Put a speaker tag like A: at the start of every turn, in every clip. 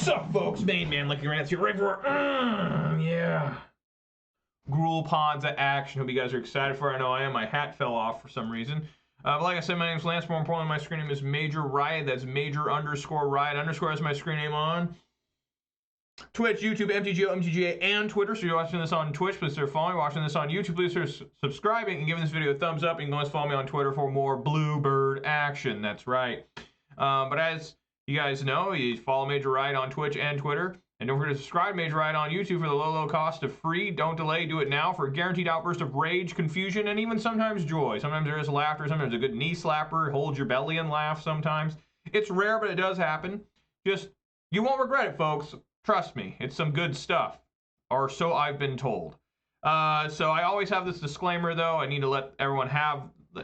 A: Sup, folks? Main man Lucky Rants here, ready for yeah. Gruul Ponza action. Hope you guys are excited for it. I know I am. My hat fell off for some reason. But like I said, my name is Lance. More importantly, my screen name is Major Riot. That's Major_Riot_ has my screen name on Twitch, YouTube, MTGO, MTGA, and Twitter. So you're watching this on Twitch, please start following. Watching this on YouTube, please start subscribing and giving this video a thumbs up. You can always follow me on Twitter for more Bluebird action. That's right. But as you guys know, you follow Major Riot on Twitch and Twitter. And don't forget to subscribe to Major Riot on YouTube for the low cost of free. Don't delay. Do it now for a guaranteed outburst of rage, confusion, and even sometimes joy. Sometimes there is laughter. Sometimes a good knee slapper. Hold your belly and laugh sometimes. It's rare, but it does happen. Just, you won't regret it, folks. Trust me. It's some good stuff. Or so I've been told. So I always have this disclaimer, though. I need to let everyone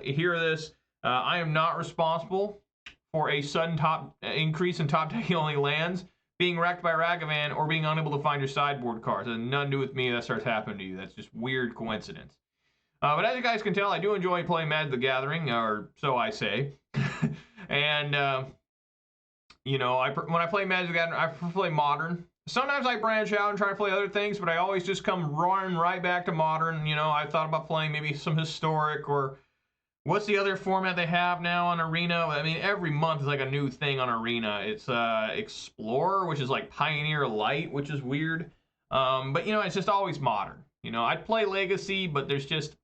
A: hear this. I am not responsible for a sudden increase in top deck only lands, being wrecked by Ragavan, or being unable to find your sideboard cards. It has nothing to do with me. That starts happening to you. That's just weird coincidence. But as you guys can tell, I do enjoy playing Magic the Gathering, or so I say. And, you know, when I play Magic the Gathering, I prefer to play Modern. Sometimes I branch out and try to play other things, but I always just come running right back to Modern. You know, I thought about playing maybe some Historic, or what's the other format they have now on Arena? I mean, every month is like a new thing on Arena. It's Explorer, which is like Pioneer Light, which is weird. But, you know, it's just always Modern. You know, I'd play Legacy, but there's just,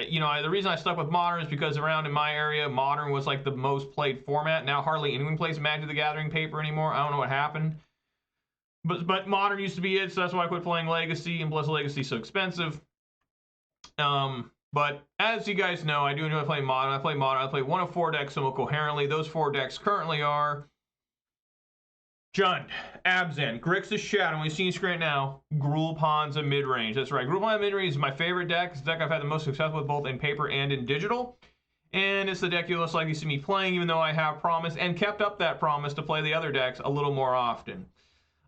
A: you know, the reason I stuck with Modern is because around in my area, Modern was like the most played format. Now hardly anyone plays Magic the Gathering paper anymore. I don't know what happened. But Modern used to be it, so that's why I quit playing Legacy, and plus Legacy's so expensive. But as you guys know, I do enjoy playing Modern. I play Modern. I play one of 4 decks somewhat coherently. Those 4 decks currently are Jund, Abzan, Grixis Shadow, and we see screen right now, Gruul Ponza Midrange. That's right, Gruul Ponza Midrange is my favorite deck. It's the deck I've had the most success with both in paper and in digital. And it's the deck you'll most likely see me playing, even though I have promised and kept up that promise to play the other decks a little more often.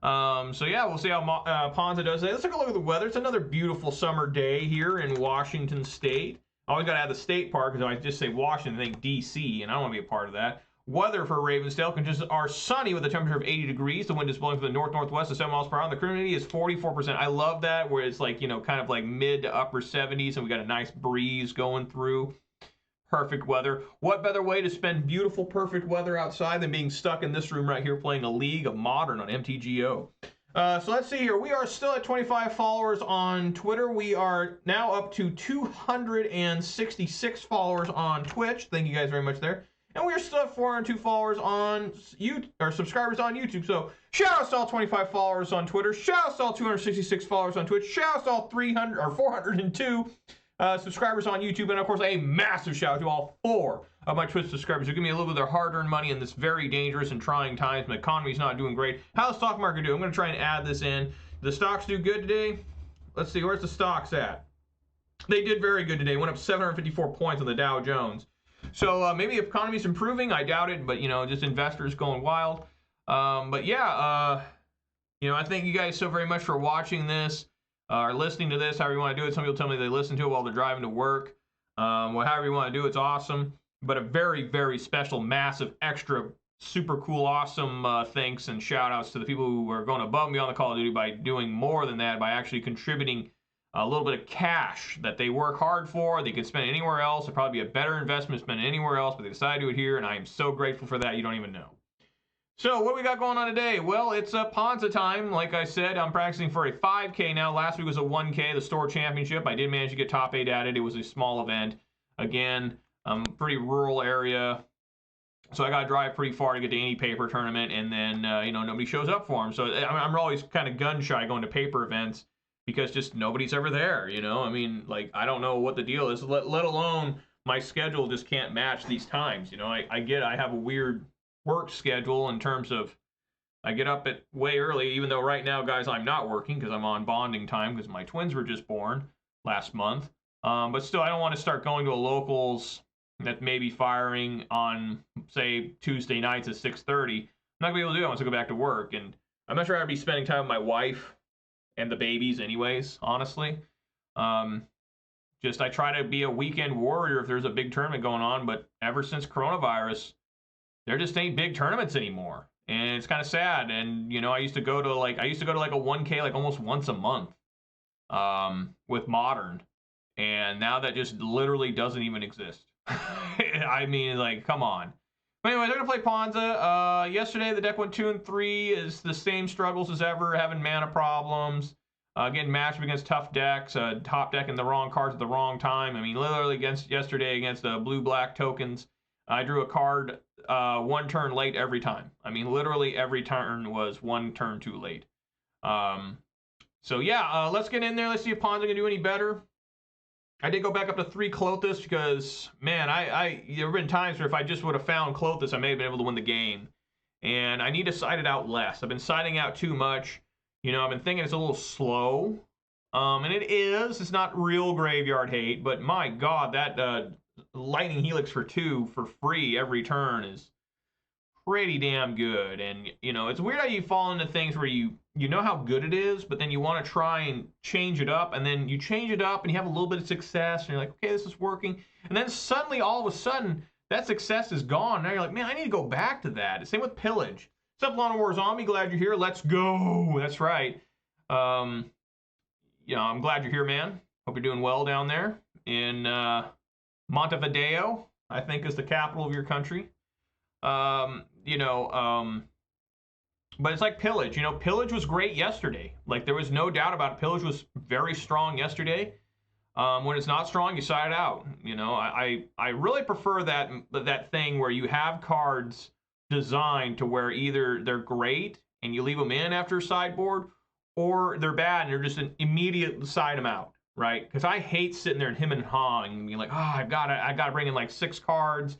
A: So yeah, we'll see how Ponza does today. Let's take a look at the weather. It's another beautiful summer day here in Washington State. I always got to add the state part, because if I just say Washington, I think DC, and I don't want to be a part of that. Weather for Ravensdale conditions are sunny with a temperature of 80 degrees. The wind is blowing from the north-northwest at 7 miles per hour. The humidity is 44%. I love that, where it's like, you know, kind of like mid to upper 70s, and we got a nice breeze going through. Perfect weather. What better way to spend beautiful, perfect weather outside than being stuck in this room right here playing a League of Modern on MTGO? So let's see here. We are still at 25 followers on Twitter. We are now up to 266 followers on Twitch. Thank you guys very much there. And we are still at 402 followers on YouTube, or subscribers on YouTube. So shout out to all 25 followers on Twitter. Shout out to all 266 followers on Twitch. Shout out to all 402 subscribers on YouTube, and of course a massive shout out to all 4 of my Twitch subscribers who give me a little bit of their hard-earned money in this very dangerous and trying times. My economy's not doing great. How's the stock market doing? I'm going to try and add this in. The stocks do good today. Let's see, where's the stocks at? They did very good today. Went up 754 points on the Dow Jones. So maybe the economy's improving. I doubt it, but you know, just investors going wild. But yeah, you know, I thank you guys so very much for watching this. Or listening to this, however you want to do it. Some people tell me they listen to it while they're driving to work. However you want to do it, it's awesome. But a very, very special, massive, extra, super cool, awesome thanks and shout outs to the people who are going above me on the Call of Duty by doing more than that, by actually contributing a little bit of cash that they work hard for. They could spend anywhere else. It'd probably be a better investment to spend anywhere else, but they decided to do it here, and I am so grateful for that. You don't even know. So what do we got going on today? Well, it's Ponza time. Like I said, I'm practicing for a 5K now. Last week was a 1K, the store championship. I did manage to get top 8 at it. It was a small event. Again, pretty rural area. So I got to drive pretty far to get to any paper tournament, and then, you know, nobody shows up for them. So I'm always kind of gun shy going to paper events because just nobody's ever there, you know? I mean, like, I don't know what the deal is, let alone my schedule just can't match these times, you know? I have a weird work schedule in terms of I get up at way early, even though right now, guys, I'm not working because I'm on bonding time because my twins were just born last month. But still, I don't want to start going to a locals that may be firing on, say, Tuesday nights at 6:30. I'm not going to be able to do it once I go back to work. And I'm not sure I'd be spending time with my wife and the babies anyways, honestly. Just I try to be a weekend warrior if there's a big tournament going on, but ever since coronavirus, there just ain't big tournaments anymore, and it's kind of sad. And you know, I used to go to like a 1K like almost once a month, with Modern, and now that just literally doesn't even exist. I mean, like, come on. But anyway, they're gonna play Ponza. Yesterday the deck went 2 and 3, is the same struggles as ever, having mana problems. Getting matched against tough decks, top deck in the wrong cards at the wrong time. I mean, literally yesterday against blue-black tokens, I drew a card 1 turn late every time. I mean, literally every turn was 1 turn too late. So yeah, let's get in there. Let's see if Ponza can do any better. I did go back up to 3 Clothis because, man, there have been times where if I just would have found Clothis, I may have been able to win the game. And I need to side it out less. I've been siding out too much. You know, I've been thinking it's a little slow, and it is. It's not real graveyard hate, but my God, that Lightning Helix for 2 for free every turn is pretty damn good. And, you know, it's weird how you fall into things where you know how good it is, but then you want to try and change it up, and then you change it up, and you have a little bit of success, and you're like, okay, this is working. And then suddenly, all of a sudden, that success is gone. Now you're like, man, I need to go back to that. Same with Pillage. What's up, Lana War Zombie? Glad you're here. Let's go. That's right. You know, I'm glad you're here, man. Hope you're doing well down there in Montevideo, I think is the capital of your country. You know, but it's like Pillage. You know, Pillage was great yesterday. Like, there was no doubt about it. Pillage was very strong yesterday. When it's not strong, you side it out. You know, I really prefer that thing where you have cards designed to where either they're great and you leave them in after sideboard, or they're bad and you're just an immediate side them out, right? Because I hate sitting there and him and hawing and being like, oh, I gotta bring in like 6 cards,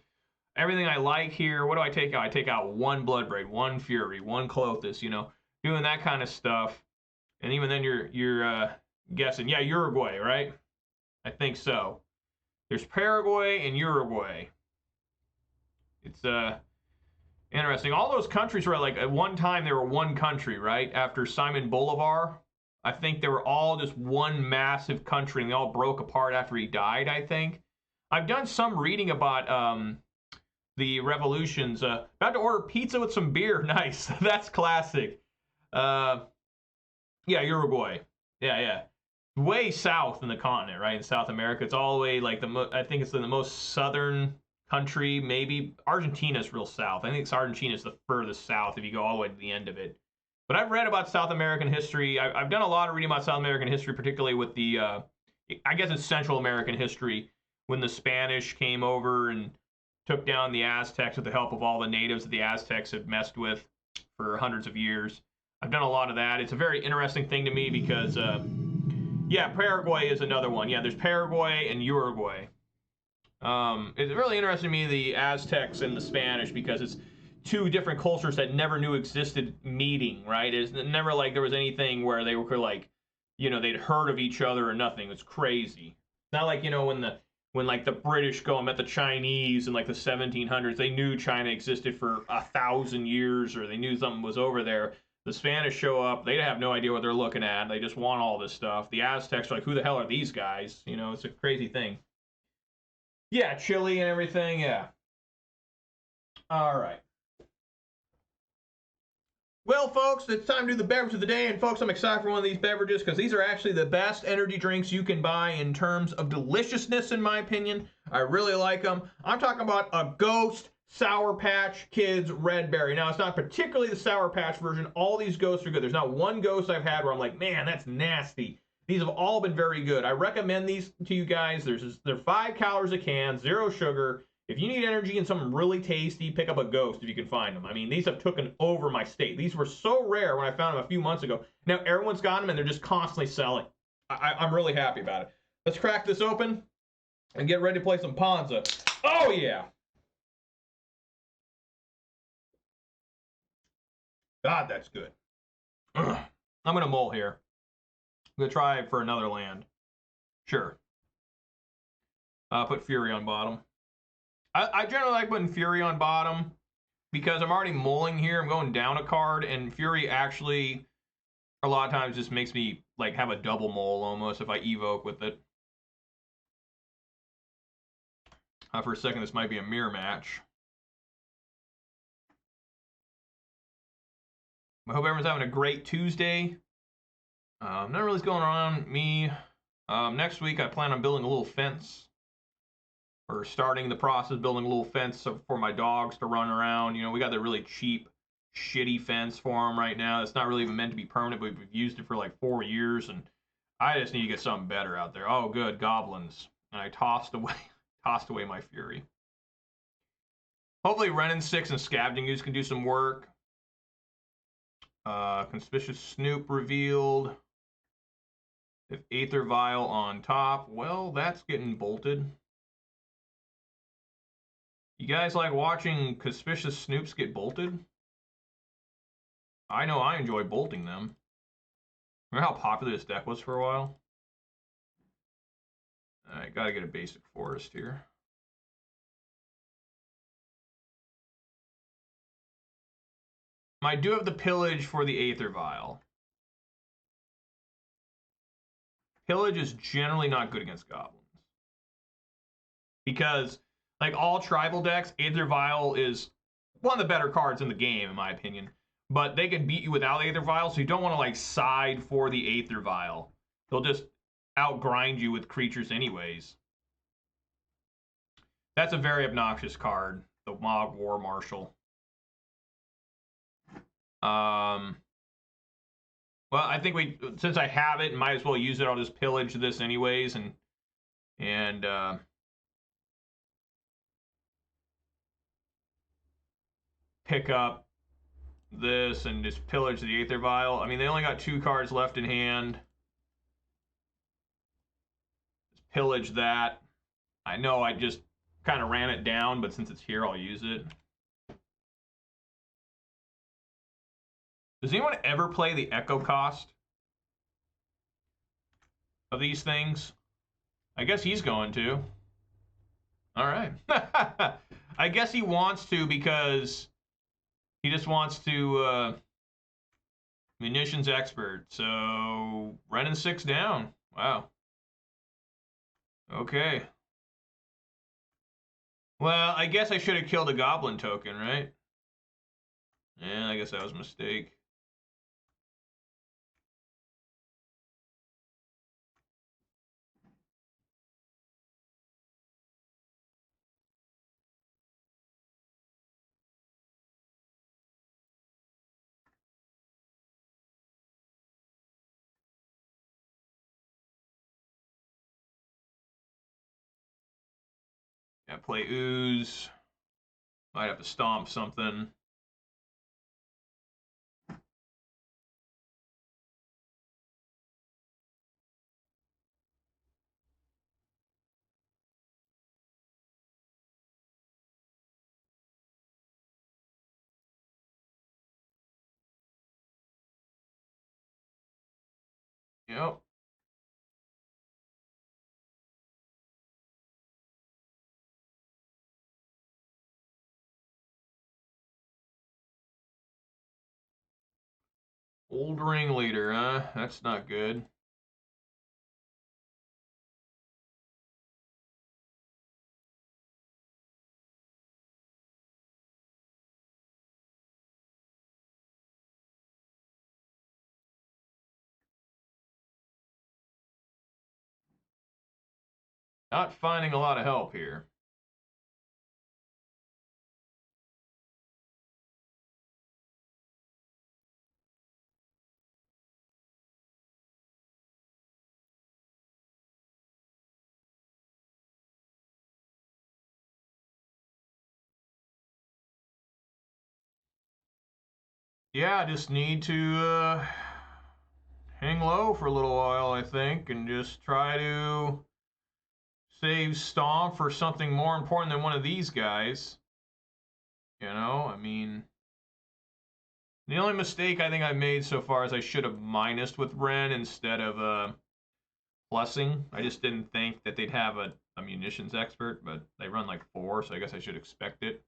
A: everything I like here. What do I take out? I take out 1 Bloodbraid, 1 Fury, 1 Clothis, you know, doing that kind of stuff. And even then you're guessing, yeah, Uruguay, right? I think so. There's Paraguay and Uruguay. It's interesting. All those countries were like, at one time they were one country, right? After Simon Bolivar, I think they were all just one massive country, and they all broke apart after he died, I think. I've done some reading about the revolutions. About to order pizza with some beer. Nice. That's classic. Yeah, Uruguay. Yeah. Way south in the continent, right? In South America. It's all the way, like, I think it's in the most southern country, maybe. Argentina's real south. I think Argentina's the furthest south if you go all the way to the end of it. But I've read about South American history. I've done a lot of reading about South American history, particularly with the, I guess it's Central American history, when the Spanish came over and took down the Aztecs with the help of all the natives that the Aztecs had messed with for hundreds of years. I've done a lot of that. It's a very interesting thing to me because, yeah, Paraguay is another one. Yeah, there's Paraguay and Uruguay. It's really interesting to me, the Aztecs and the Spanish, because it's 2 different cultures that never knew existed meeting, right? It's never like there was anything where they were like, you know, they'd heard of each other or nothing. It's crazy. Not like, you know, when like the British go and met the Chinese in like the 1700s, they knew China existed for 1,000 years, or they knew something was over there. The Spanish show up, they have no idea what they're looking at. They just want all this stuff. The Aztecs are like, who the hell are these guys? You know, it's a crazy thing. Yeah, Chile and everything, yeah. All right. Well, folks, it's time to do the beverage of the day. And, folks, I'm excited for one of these beverages because these are actually the best energy drinks you can buy in terms of deliciousness, in my opinion. I really like them. I'm talking about a Ghost Sour Patch Kids Red Berry. Now, it's not particularly the Sour Patch version. All these Ghosts are good. There's not one Ghost I've had where I'm like, man, that's nasty. These have all been very good. I recommend these to you guys. They're 5 calories a can, 0 sugar. If you need energy and something really tasty, pick up a Ghost if you can find them. I mean, these have taken over my state. These were so rare when I found them a few months ago. Now everyone's got them, and they're just constantly selling. I'm really happy about it. Let's crack this open and get ready to play some Ponza. Oh, yeah. God, that's good. I'm going to mull here. I'm going to try for another land. Sure. Put Fury on bottom. I generally like putting Fury on bottom because I'm already mulling here. I'm going down a card, and Fury actually a lot of times just makes me like have a double mull almost if I evoke with it. For a second, this might be a mirror match. I hope everyone's having a great Tuesday. Not really what's going on me. Next week, I plan on building a little fence. Or starting the process of building a little fence for my dogs to run around. You know, we got that really cheap, shitty fence for them right now. It's not really even meant to be permanent, but we've used it for like 4 years, and I just need to get something better out there. Oh, good, goblins. And I tossed away my fury. Hopefully Renin 6 and Scavenging Ooze can do some work. Conspicuous Snoop revealed. If Aether Vial on top, well, that's getting bolted. You guys like watching Conspicuous Snoops get bolted? I know I enjoy bolting them. Remember how popular this deck was for a while? Alright, gotta get a basic forest here. I do have the pillage for the Aether Vial. Pillage is generally not good against goblins. Because, like all tribal decks, Aether Vial is one of the better cards in the game, in my opinion. But they can beat you without Aether Vial, so you don't want to like side for the Aether Vial. They'll just outgrind you with creatures anyways. That's a very obnoxious card, the Mog War Marshal. Well, I think since I have it, might as well use it. I'll just pillage this anyways, and pick up this and just pillage the Aether Vial. I mean, they only got 2 cards left in hand. Just pillage that. I know I just kind of ran it down, but since it's here, I'll use it. Does anyone ever play the Echo cost of these things? I guess he's going to. All right. I guess he wants to because he just wants to munitions expert. So Renin 6 down. Wow. Okay. Well, I guess I should have killed a goblin token, right? Yeah, I guess that was a mistake. Yeah, play Ooze. Might have to stomp something. Yep. Old ringleader, huh? That's not good. Not finding a lot of help here. Yeah, I just need to hang low for a little while, I think, and just try to save Stomp for something more important than one of these guys. You know, I mean, the only mistake I think I've made so far is I should have minused with Ren instead of plussing. I just didn't think that they'd have a munitions expert, but they run like 4, so I guess I should expect it.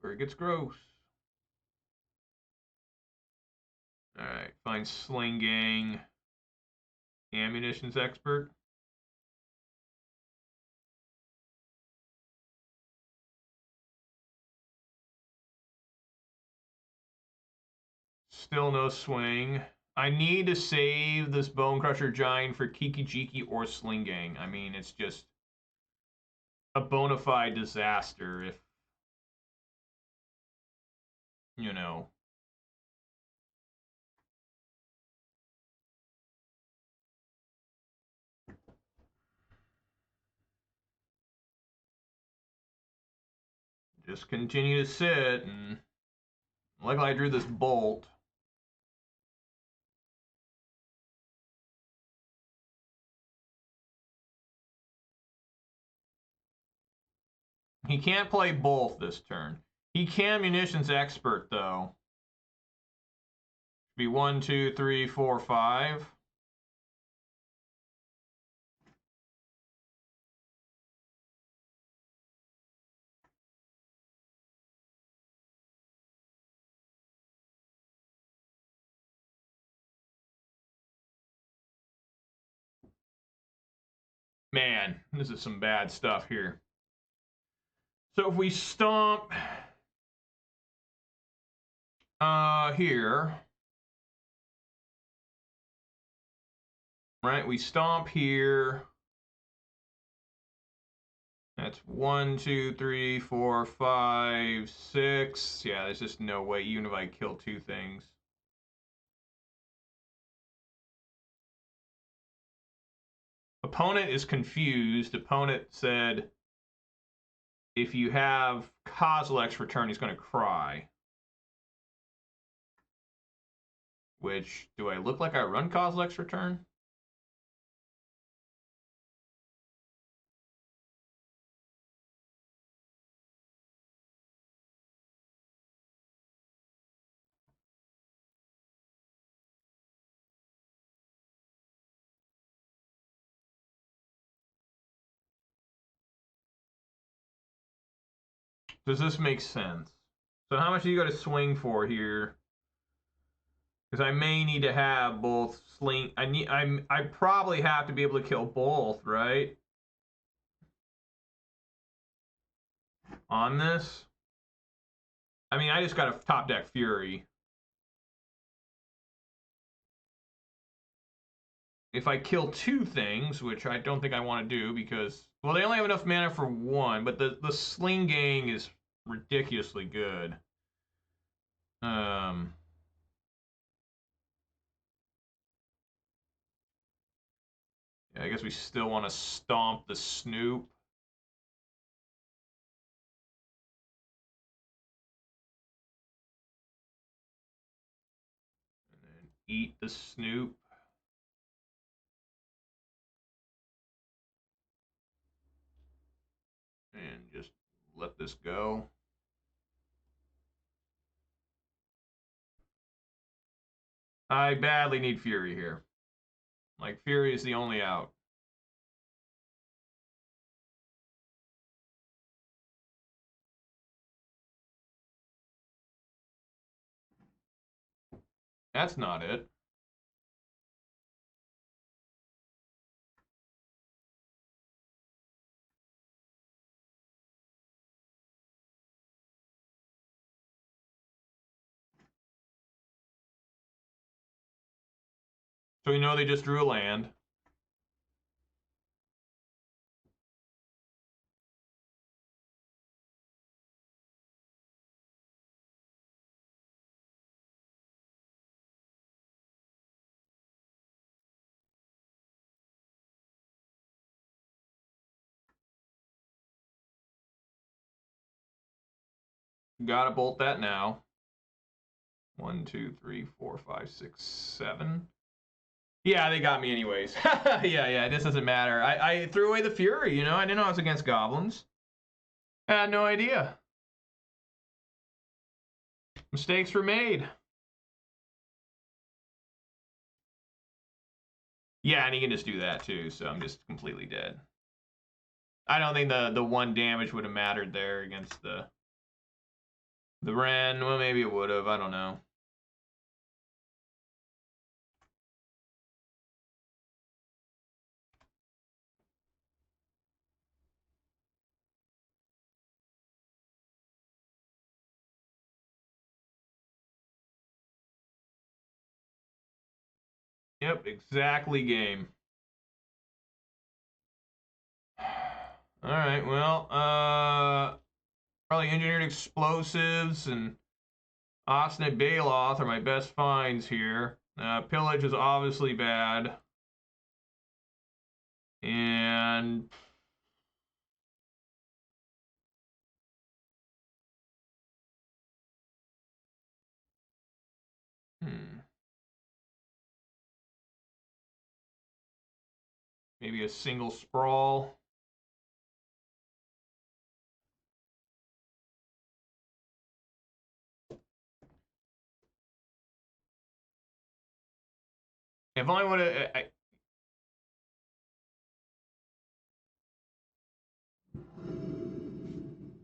A: Where it gets gross. Alright, find Sling Gang. Ammunitions expert. Still no swing. I need to save this Bone Crusher Giant for Kiki Jiki or Sling Gang. I mean, it's just a bona fide disaster if, you know. Just continue to sit, and luckily I drew this bolt. He can't play both this turn. He can Munitions Expert, though. Be 1, 2, 3, 4, 5. Man, this is some bad stuff here. So if we stomp here, right? We stomp here. That's 1, 2, 3, 4, 5, 6. Yeah, there's just no way, even if I kill 2 things. Opponent is confused. Opponent said, if you have Kozilek's return, he's going to cry. Which, do I look like I run Kozilek's return? Does this make sense? So how much do you got to swing for here? Because I may need to have both sling. I probably have to be able to kill both, right? On this. I mean, I just got a top deck Fury. If I kill 2 things, which I don't think I want to do because, well, they only have enough mana for 1, but the Sling Gang is ridiculously good. Yeah, I guess we still want to stomp the Snoop. And then eat the Snoop. And just let this go. I badly need Fury here. Like, Fury is the only out. That's not it. So we know they just drew a land. Gotta bolt that now. 1, 2, 3, 4, 5, 6, 7. Yeah, they got me anyways. Yeah, this doesn't matter. I threw away the Fury, you know? I didn't know I was against Goblins. I had no idea. Mistakes were made. Yeah, and he can just do that too, so I'm just completely dead. I don't think the 1 damage would have mattered there against the Wren. Well, maybe it would have. I don't know. Yep, exactly game. Alright, well, probably engineered explosives and Osnet Baloth are my best finds here. Pillage is obviously bad. And maybe a single sprawl. If only would have.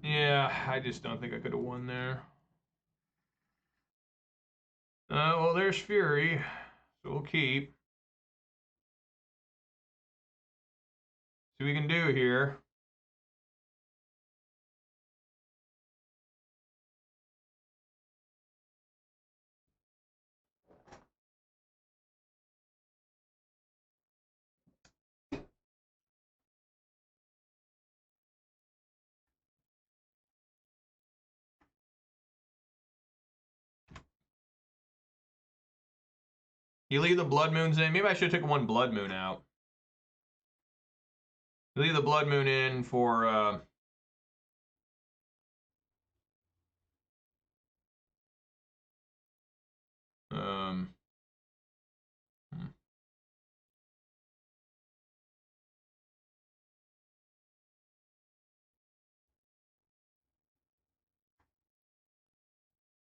A: Yeah, I just don't think I could have won there. Well, there's Fury, so we'll keep. See what we can do here. You leave the Blood Moons in. Maybe I should have taken one Blood Moon out. You leave the Blood Moon in for um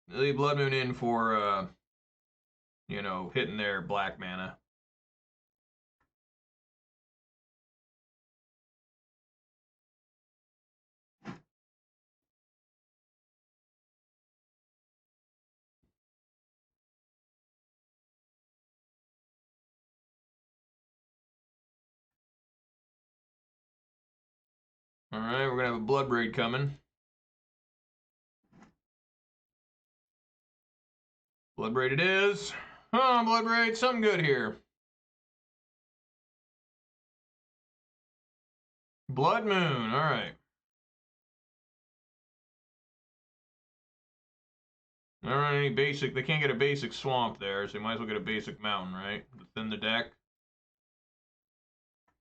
A: leave Blood Moon in for you know, hitting their black mana. Alright, we're gonna have a Blood Braid coming. Blood Braid it is. Oh, Blood Braid, something good here. Blood Moon, alright. I don't run any basic. They can't get a basic swamp there, so they might as well get a basic mountain, right? Within the deck.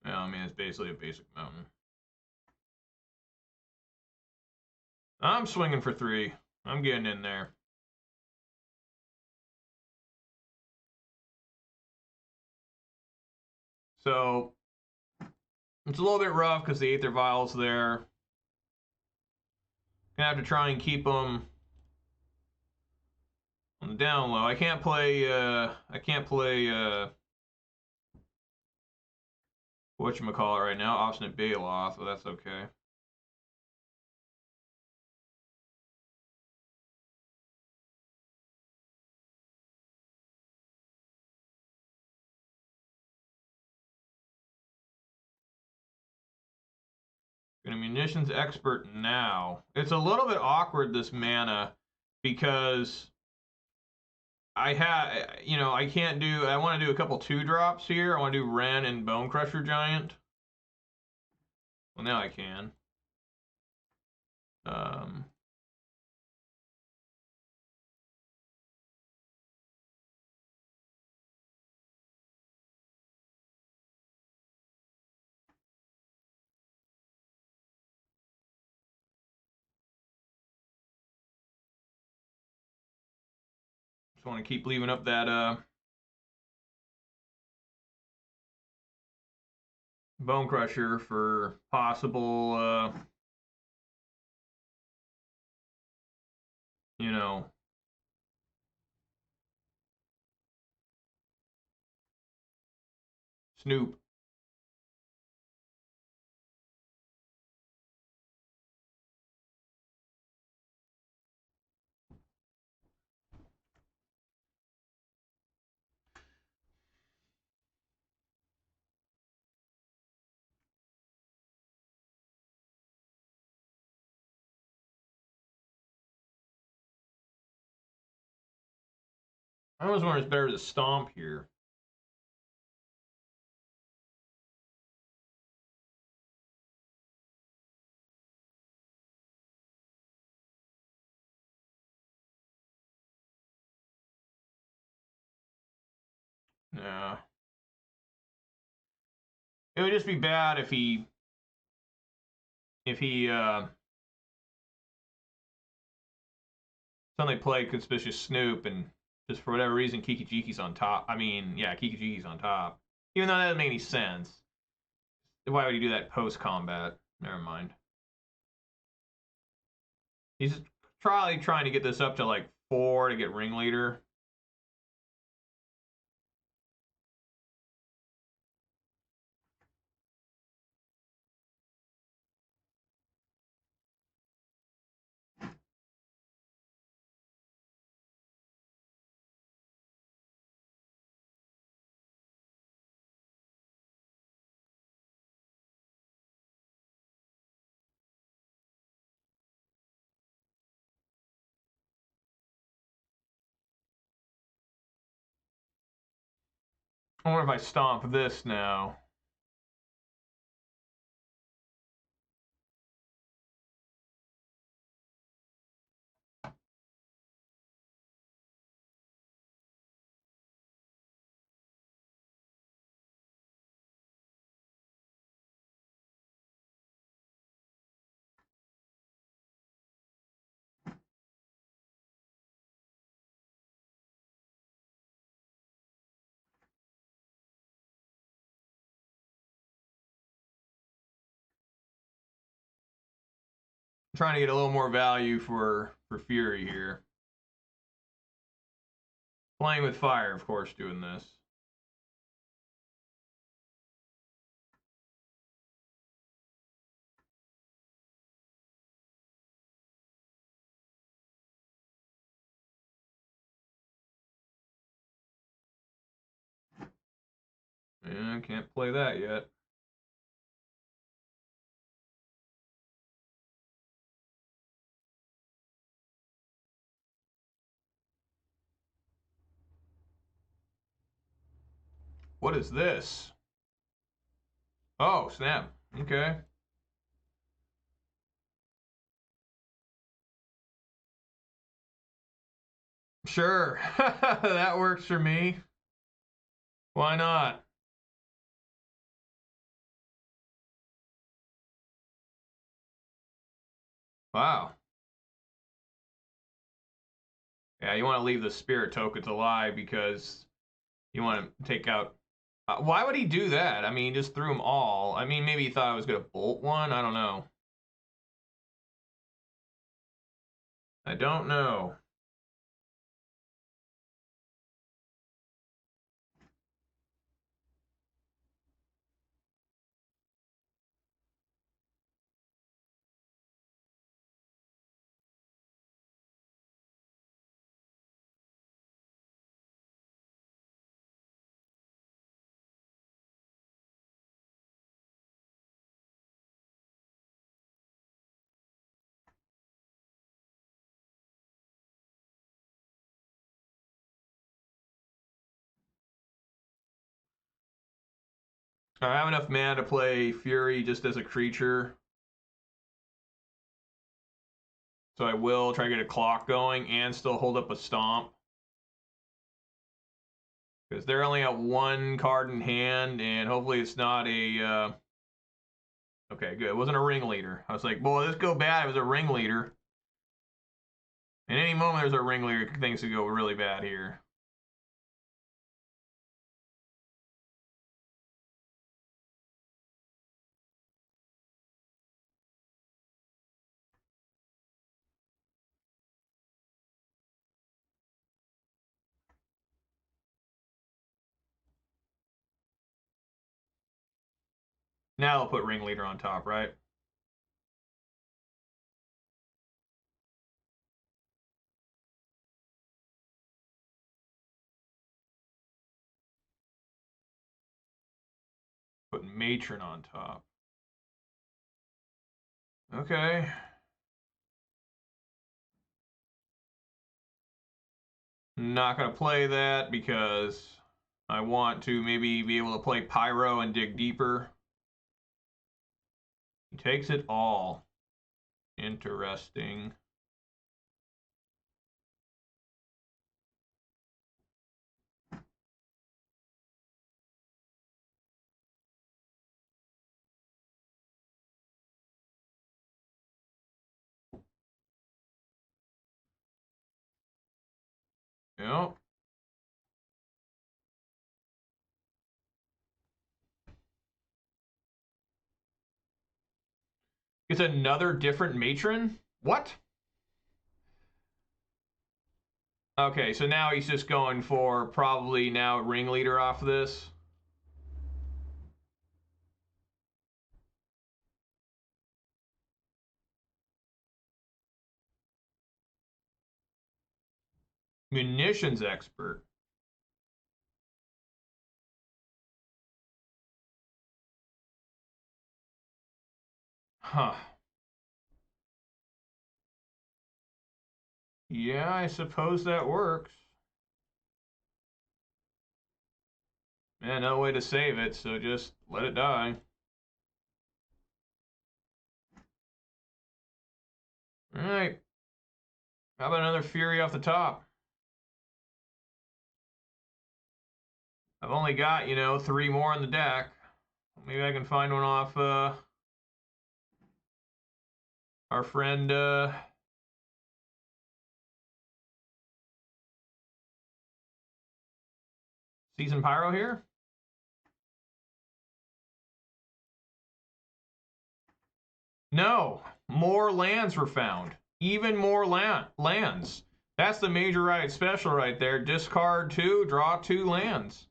A: Yeah, I mean, it's basically a basic mountain. I'm swinging for 3. I'm getting in there. So, it's a little bit rough because the Aether Vial's there. Gonna have to try and keep them on the down low. I can't play, whatchamacallit right now, Obstinate Baloth, but that's okay. Gonna Munitions Expert now. It's a little bit awkward, this mana, because I can't do, I want to do a couple 2-drops here. I want to do Wren and Bone Crusher Giant. Well, now I can. Just want to keep leaving up that Bone Crusher for possible, you know, Snoop. I always wonder if it's better to stomp here. No. It would just be bad if he suddenly played Conspicuous Snoop and just for whatever reason Kikijiki's on top. I mean, yeah, Kikijiki's on top. Even though that doesn't make any sense. Why would he do that post-combat? Never mind. He's probably trying to get this up to like 4 to get ringleader. I wonder if I stomp this now. I'm trying to get a little more value for Fury here. Playing with fire, of course, doing this. Yeah, can't play that yet. What is this? Oh, snap. Okay. Sure. That works for me. Why not? Wow. Yeah, you want to leave the spirit tokens alive because you want to take out... why would he do that? I mean, he just threw them all. I mean, maybe he thought I was going to bolt one. I don't know. I don't know. I have enough mana to play Fury just as a creature. So I will try to get a clock going and still hold up a stomp. Because they're only at 1 card in hand, and hopefully it's not a... Okay, good. It wasn't a ringleader. I was like, boy, this go bad if it was a ringleader. In any moment there's a ringleader, things could go really bad here. Now I'll put ringleader on top, right? Put matron on top. Okay. Not going to play that because I want to maybe be able to play Pyro and dig deeper. He takes it all. Interesting. Yep. It's another different matron? What? Okay, so now he's just going for probably now ringleader off this. Munitions expert. Huh. Yeah, I suppose that works. Man, no way to save it, so just let it die. Alright. How about another Fury off the top? I've only got, 3 more in the deck. Maybe I can find one off our friend Season Pyro here. No, more lands were found. Even more lands. That's the Major Ride special right there. Discard 2, draw 2 lands.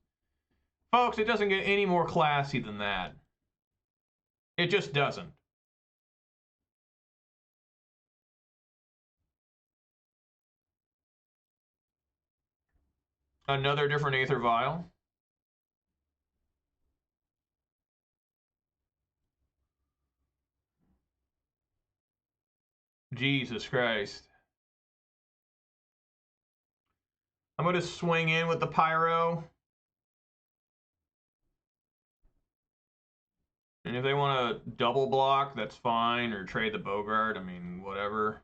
A: Folks, it doesn't get any more classy than that. It just doesn't. Another different Aether Vial. Jesus Christ. I'm going to swing in with the Pyro. And if they want to double block, that's fine. Or trade the Bogart. I mean, whatever.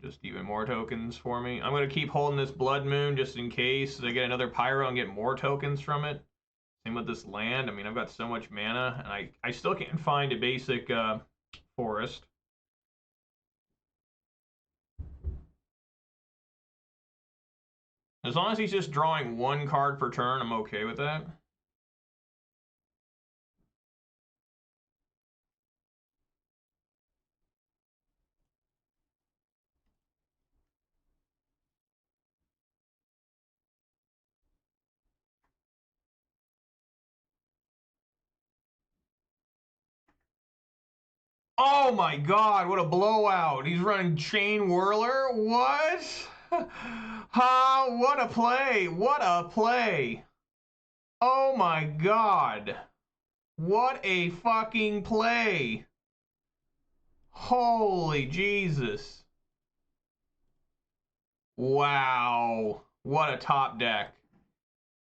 A: Just even more tokens for me. I'm going to keep holding this Blood Moon just in case they get another Pyro and get more tokens from it. Same with this land. I mean, I've got so much mana, and I still can't find a basic forest. As long as he's just drawing 1 card per turn, I'm okay with that. Oh my god, what a blowout. He's running Chain Whirler? What? Ha, what a play. What a play. Oh my god. What a fucking play. Holy Jesus. Wow. What a top deck.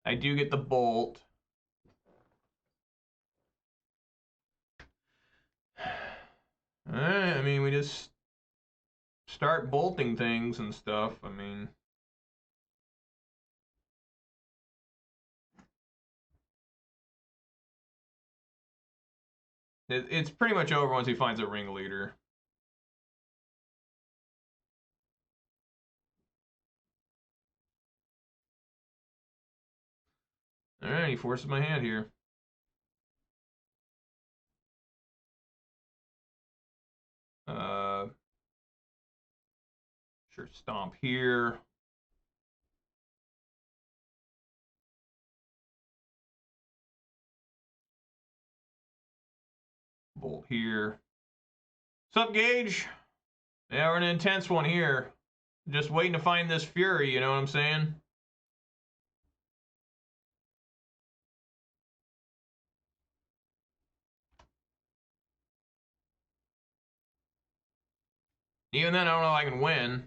A: I do get the bolt. I mean, we just start bolting things and stuff. I mean, it's pretty much over once he finds a ringleader. All right, he forces my hand here. Sure, stomp here. Bolt here. What's up, Gage? Yeah, we're in an intense one here. Just waiting to find this Fury, you know what I'm saying? Even then, I don't know if I can win.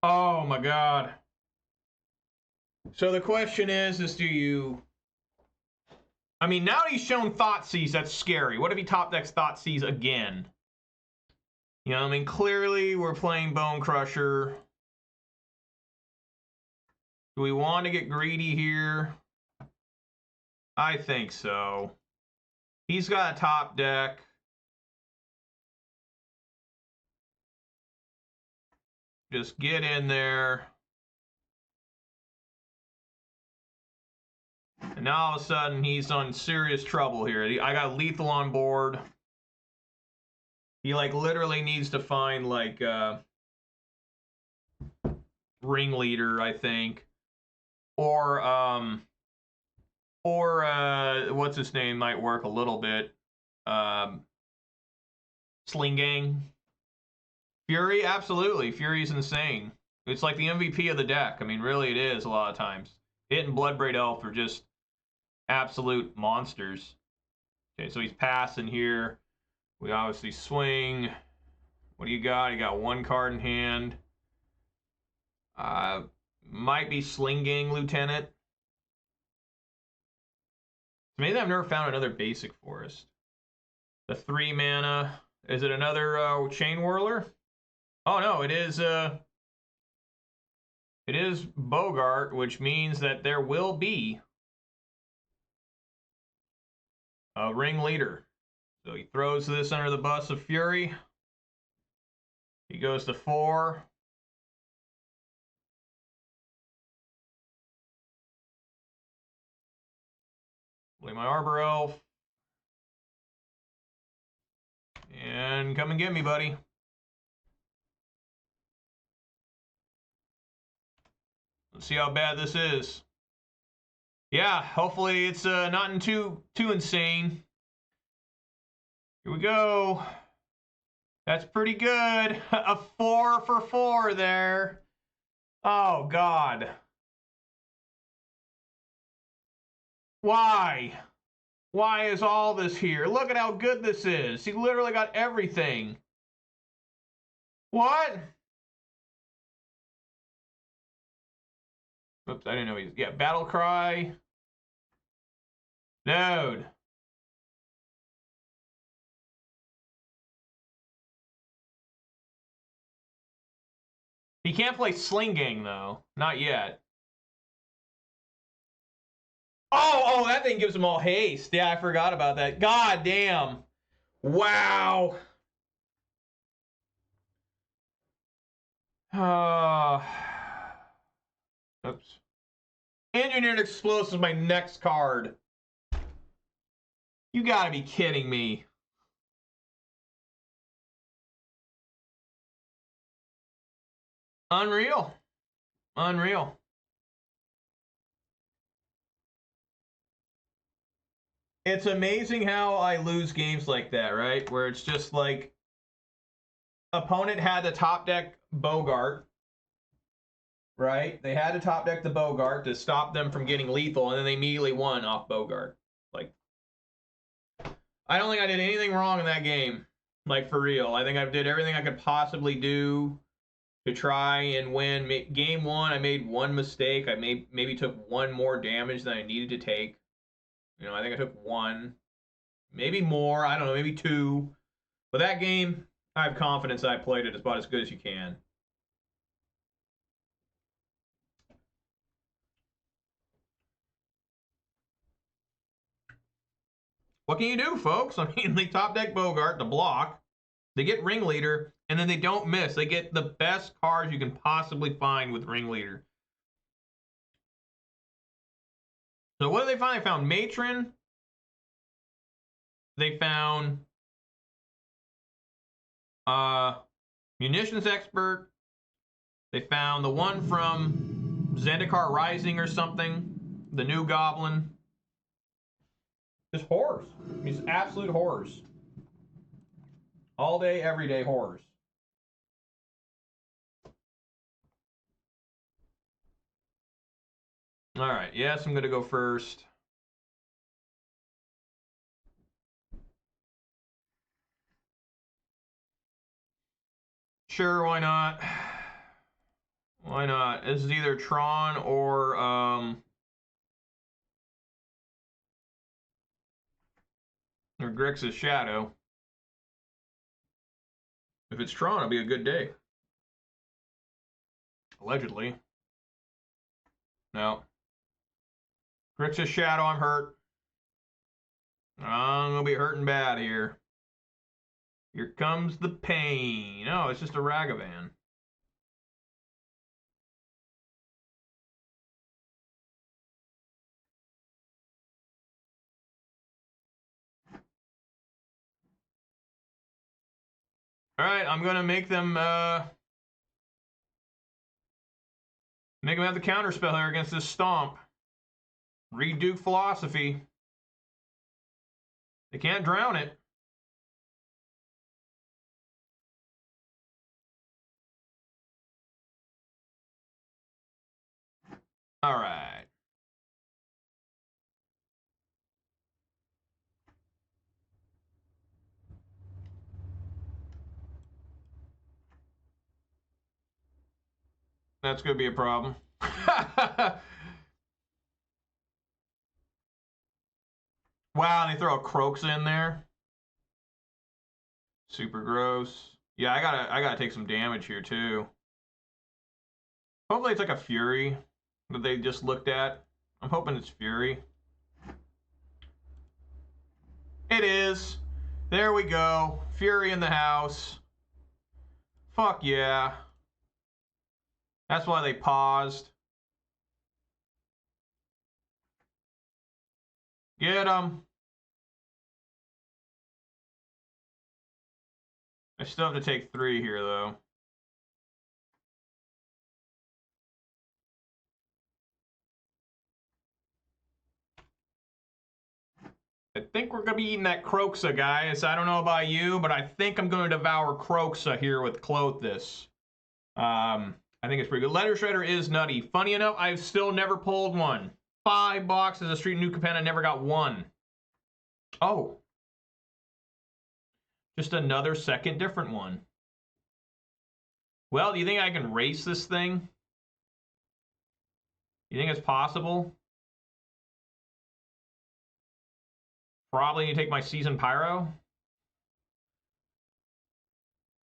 A: Oh my god. So the question is do you... I mean, now he's shown Thoughtseize, that's scary. What if he top decks Thoughtseize again? You know, I mean, clearly we're playing Bone Crusher. Do we want to get greedy here? I think so. He's got a top deck. Just get in there. And now all of a sudden he's on serious trouble here. I got lethal on board. He like literally needs to find like ringleader, I think. Or what's his name might work a little bit. Sling Gang. Fury, absolutely. Fury's insane. It's like the MVP of the deck. I mean, really it is a lot of times. It and Bloodbraid Elf are just absolute monsters. Okay, so he's passing here. We obviously swing. What do you got? You got one card in hand. Might be Sling Gang Lieutenant. Maybe I've never found another basic forest. The 3 mana. Is it another Chain Whirler? Oh no, it is Bogart, which means that there will be a ringleader. So he throws this under the bus of Fury. He goes to 4. Play my Arbor Elf. And come and get me, buddy. Let's see how bad this is. Yeah, hopefully it's not too insane. Here we go. That's pretty good. A 4 for 4 there. Oh, God. Why? Why is all this here? Look at how good this is. He literally got everything. What? Oops, I didn't know he was... Yeah, Battle Cry. Dude. He can't play Sling Gang, though. Not yet. Oh, that thing gives him all haste. Yeah, I forgot about that. God damn. Wow. Oops. Engineered Explosives is my next card. You gotta be kidding me. Unreal. Unreal. It's amazing how I lose games like that, right? Where it's just like opponent had to top deck Bogart, right? They had to top deck the Bogart to stop them from getting lethal, and then they immediately won off Bogart. Like, I don't think I did anything wrong in that game. Like, for real. I think I did everything I could possibly do to try and win. Game 1, I made one mistake. I maybe took one more damage than I needed to take. You know, I think I took 1. Maybe more. I don't know, maybe 2. But that game, I have confidence I played it about as good as you can. What can you do, folks? I mean, they top deck Bogart to block. They get Ringleader, and then they don't miss. They get the best cards you can possibly find with Ringleader. So what did they find? They found Matron. They found Munitions Expert. They found the one from Zendikar Rising or something. The new Goblin. Just horrors. These absolute horrors. All day, every day horrors. All right. Yes, I'm going to go first. Sure, why not? Why not? This is either Tron or Grixis Shadow. If it's Tron, it'll be a good day. Allegedly. No. Grixis Shadow, I'm hurt. I'm gonna be hurting bad here. Here comes the pain. Oh, it's just a Ragavan. Alright, I'm gonna make them have the counter spell here against this Stomp. Read Duke Philosophy. They can't drown it. Alright. That's gonna be a problem. Wow, they throw a Croaks in there. Super gross. Yeah, I gotta take some damage here too. Hopefully it's like a Fury that they just looked at. I'm hoping it's Fury. It is. There we go. Fury in the house. Fuck yeah. That's why they paused. Get them. I still have to take 3 here, though. I think we're going to be eating that Croxa, guys. I don't know about you, but I think I'm going to devour Croxa here with Clothis. I think it's pretty good. Letter Shredder is nutty. Funny enough, I've still never pulled one. 5 boxes of Street New Capenna, never got one. Oh. Just another second different one. Well, do you think I can race this thing? You think it's possible? Probably need to take my Season Pyro.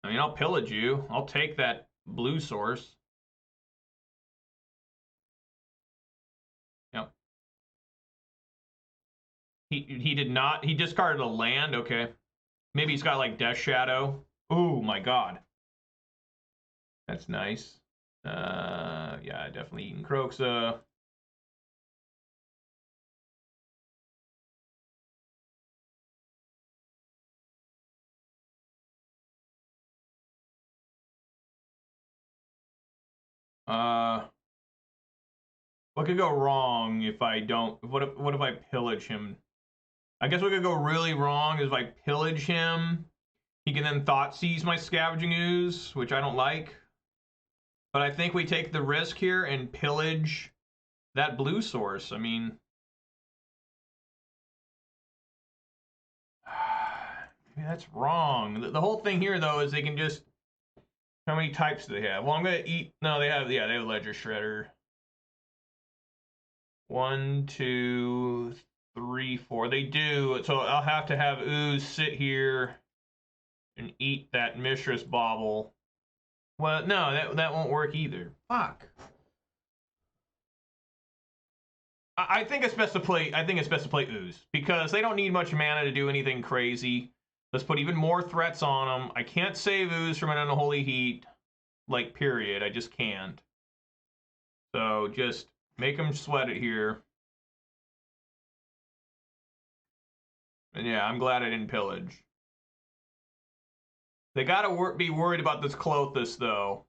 A: I mean, I'll pillage you. I'll take that blue source. Yep. He did not. He discarded a land. Okay. Maybe he's got like Death Shadow. Oh my god. That's nice. Yeah, definitely eating Croxa. What could go wrong if I don't? What if I pillage him? I guess what could go really wrong is if I pillage him, he can then thought seize my Scavenging Ooze, which I don't like. But I think we take the risk here and pillage that blue source. I mean, that's wrong. The whole thing here, though, is they can just... How many types do they have? Well, I'm going to eat... No, they have... Yeah, they have Ledger Shredder. 1, 2, 3, 4. They do. So I'll have to have Ooze sit here and eat that Mishra's Bauble. Well, no, that won't work either. Fuck. I think it's best to play. I think it's best to play Ooze because they don't need much mana to do anything crazy. Let's put even more threats on them. I can't save Ooze from an Unholy Heat, like period. I just can't. So just make them sweat it here. And yeah, I'm glad I didn't pillage. They gotta be worried about this Clothis though.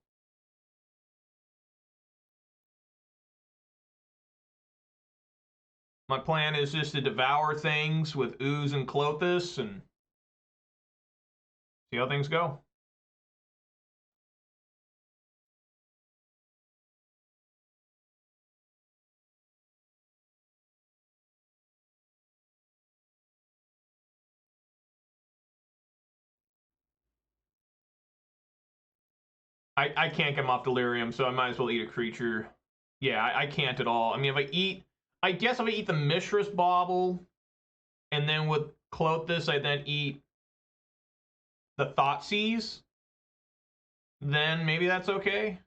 A: My plan is just to devour things with Ooze and Clothis and see how things go. I can't get him off Delirium, so I might as well eat a creature. Yeah, I can't at all. I mean, I guess if I eat the Mishra's Bauble, and then with Clothis, I then eat the Thoughtseize, then maybe that's okay.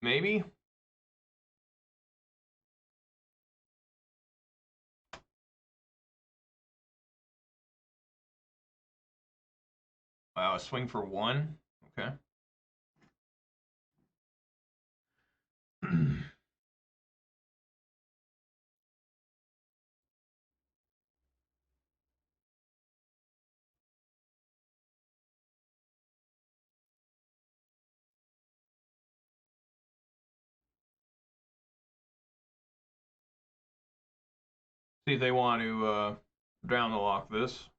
A: Maybe. Wow, a swing for 1? Okay. See if they want to down the lock this.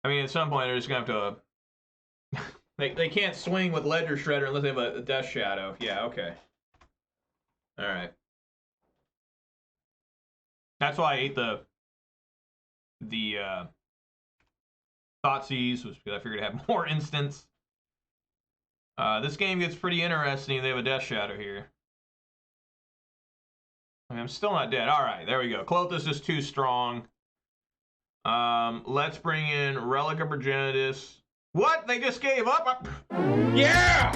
A: I mean, at some point they're just gonna have to. they can't swing with Ledger Shredder unless they have a Death Shadow. Yeah, okay. All right. That's why I ate the Thoughtseize, was because I figured I'd have more instants. This game gets pretty interesting if they have a Death Shadow here. I mean, I'm still not dead. All right, there we go. Clotha's just too strong. Let's bring in Relic of Progenitus. What? They just gave up? Yeah!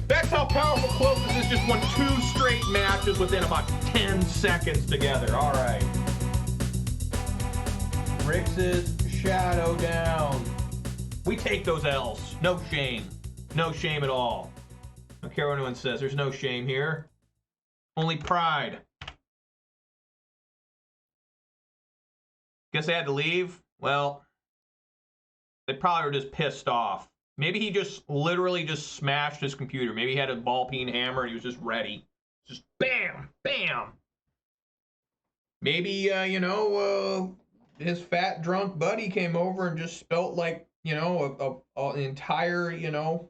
A: That's how powerful Clothas is. Just won 2 straight matches within about 10 seconds together. All right. Grixis, Shadow down. We take those L's. No shame. No shame at all. I don't care what anyone says. There's no shame here. Only pride. Guess they had to leave? Well, they probably were just pissed off. Maybe he just literally just smashed his computer. Maybe he had a ball-peen hammer and he was just ready. Just bam, bam. Maybe, you know, his fat drunk buddy came over and just spelt like, you know, an entire, you know,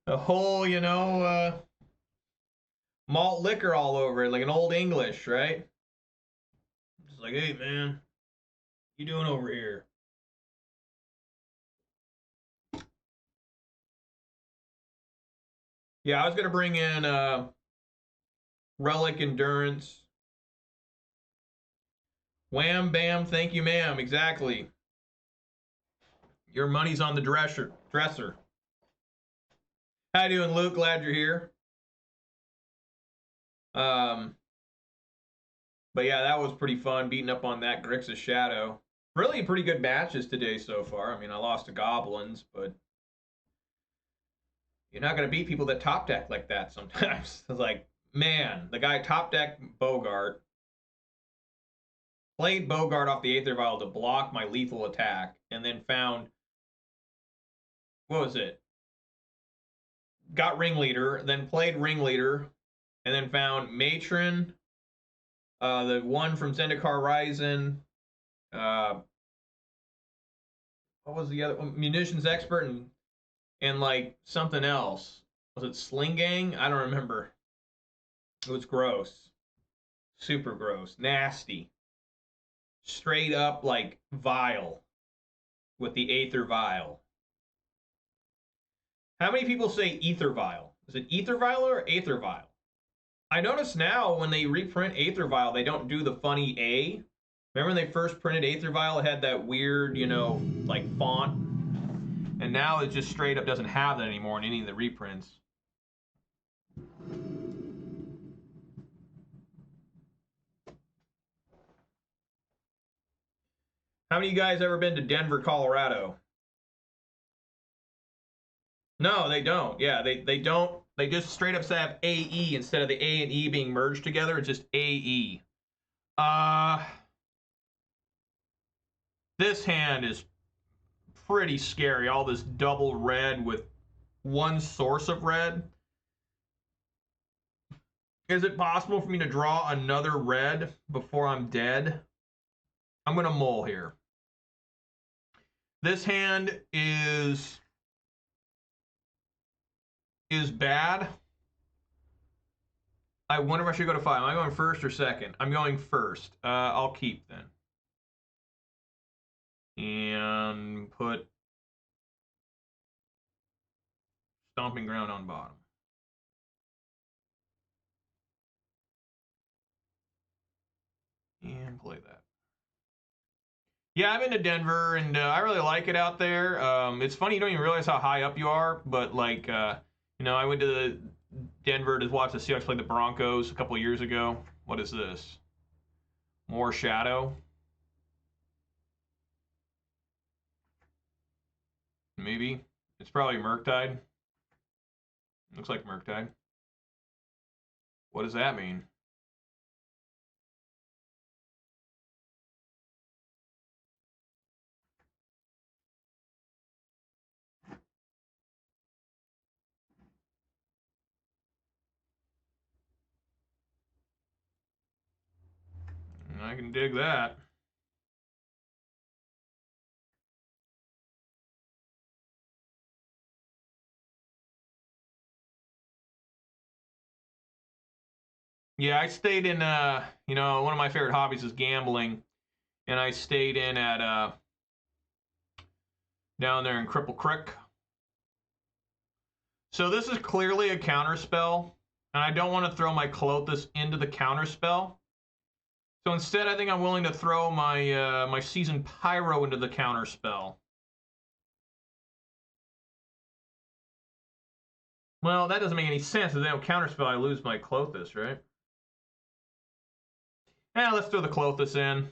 A: a whole, you know, malt liquor all over it, like an old English, right? Just like, hey, man, what you doing over here? Yeah, I was going to bring in Relic Endurance. Wham, bam, thank you, ma'am. Exactly. Your money's on the dresser. How you doing, Luke? Glad you're here. But yeah, that was pretty fun, beating up on that Grixis Shadow. Really pretty good matches today so far. I mean, I lost to Goblins, but you're not going to beat people that top deck like that sometimes. It's like, man, the guy top deck Bogart, played Bogart off the Aether Vial to block my lethal attack, and then found, what was it? Got Ringleader, then played Ringleader, and then found Matron, the one from Zendikar Rising, what was the other one? Munitions Expert, and like something else. Was it Sling Gang? I don't remember. It was gross. Super gross. Nasty. Straight up like vile with the Aether Vial. How many people say Ether Vial? Is it Ether Vial or Aether Vial? I notice now when they reprint Aether Vial, they don't do the funny A. Remember when they first printed Aether Vial, it had that weird, you know, like font? And now it just straight up doesn't have that anymore in any of the reprints. How many of you guys ever been to Denver, Colorado? No, they don't. Yeah, they don't. They just straight up have AE instead of the A and E being merged together. It's just AE. This hand is pretty scary. All this double red with one source of red. Is it possible for me to draw another red before I'm dead? I'm going to mull here. This hand is bad. I wonder if I should go to 5. Am I going first or second? I'm going first. I'll keep then. And put Stomping Ground on bottom. And play that. Yeah, I've been to Denver, and I really like it out there. It's funny, you don't even realize how high up you are, but like, you know, I went to Denver to watch the Seahawks play the Broncos a couple of years ago. What is this? More Shadow? Maybe. It's probably Murktide. Looks like Murktide. What does that mean? I can dig that. Yeah, I stayed in, you know, one of my favorite hobbies is gambling. And I stayed in at, down there in Cripple Creek. So this is clearly a counterspell. And I don't want to throw my Clothis into the counterspell. So instead, I think I'm willing to throw my my Seasoned Pyro into the counterspell. Well, that doesn't make any sense. If they don't counterspell, I lose my Clothis, right? Yeah, let's throw the Clothis in.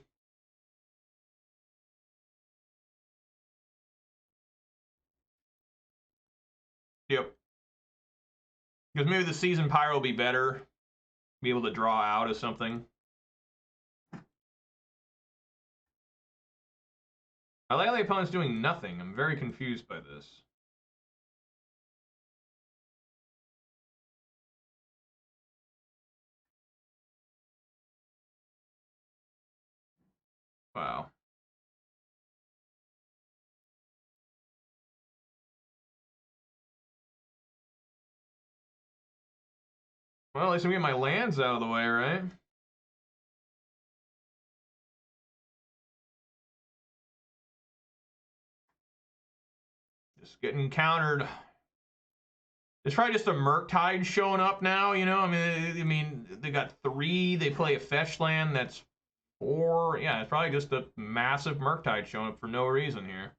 A: Yep. Because maybe the Seasoned Pyro will be better. Be able to draw out of something. I like how the opponent's doing nothing. I'm very confused by this. Wow. Well, at least I'm getting my lands out of the way, right? Just getting countered. It's probably just a Murktide showing up now, you know? I mean, they got 3. They play a fetch land that's 4. Yeah, it's probably just a massive Murktide showing up for no reason here.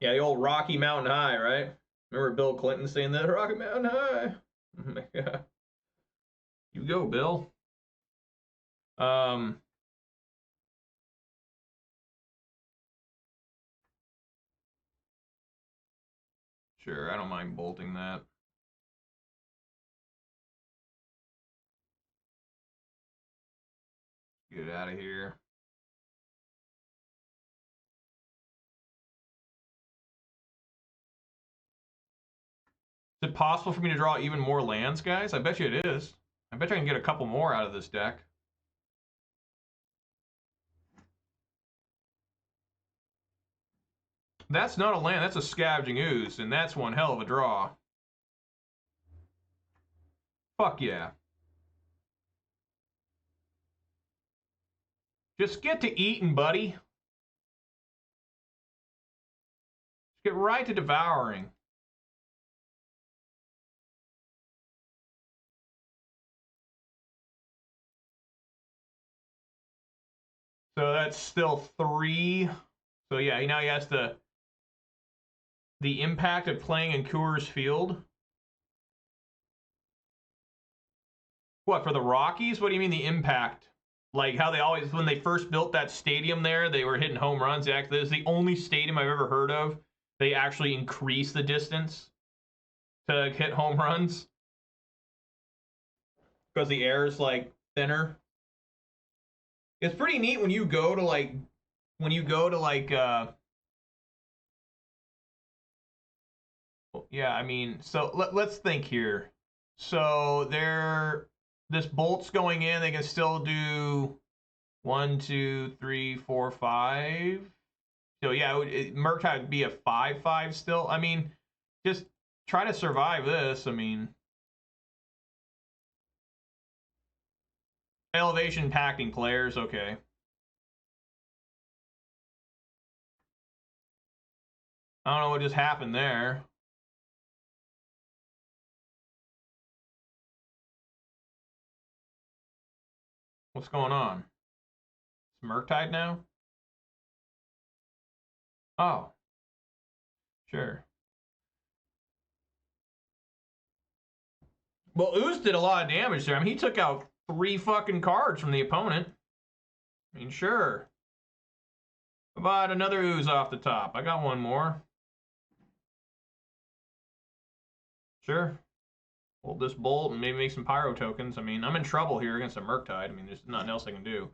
A: Yeah, the old Rocky Mountain High, right? Remember Bill Clinton saying that? Rocky Mountain High. Oh my God. You go, Bill. Sure, I don't mind bolting that. Get it out of here. Is it possible for me to draw even more lands, guys? I bet you it is. I bet you I can get a couple more out of this deck. That's not a land, that's a Scavenging Ooze, and that's one hell of a draw. Fuck yeah. Just get to eating, buddy. Just get right to devouring. So that's still 3. So yeah, now he has the impact of playing in Coors Field. What, for the Rockies? What do you mean the impact? Like how they always, when they first built that stadium there, they were hitting home runs. Actually, it's the only stadium I've ever heard of. They actually increase the distance to hit home runs. Because the air is like thinner. It's pretty neat when you go to like, yeah, I mean, so let's think here. So this bolt's going in, they can still do 1, 2, 3, 4, 5. So yeah, Murktide would be a 5/5 still. I mean, just try to survive this. I mean, elevation impacting players, okay. I don't know what just happened there. What's going on? It's Murktide now? Oh. Sure. Well, Ooze did a lot of damage there. I mean, he took out 3 fucking cards from the opponent. I mean, sure. How about another Ooze off the top? I got one more. Sure. Hold this bolt and maybe make some pyro tokens. I mean, I'm in trouble here against a Murktide. I mean, there's nothing else I can do.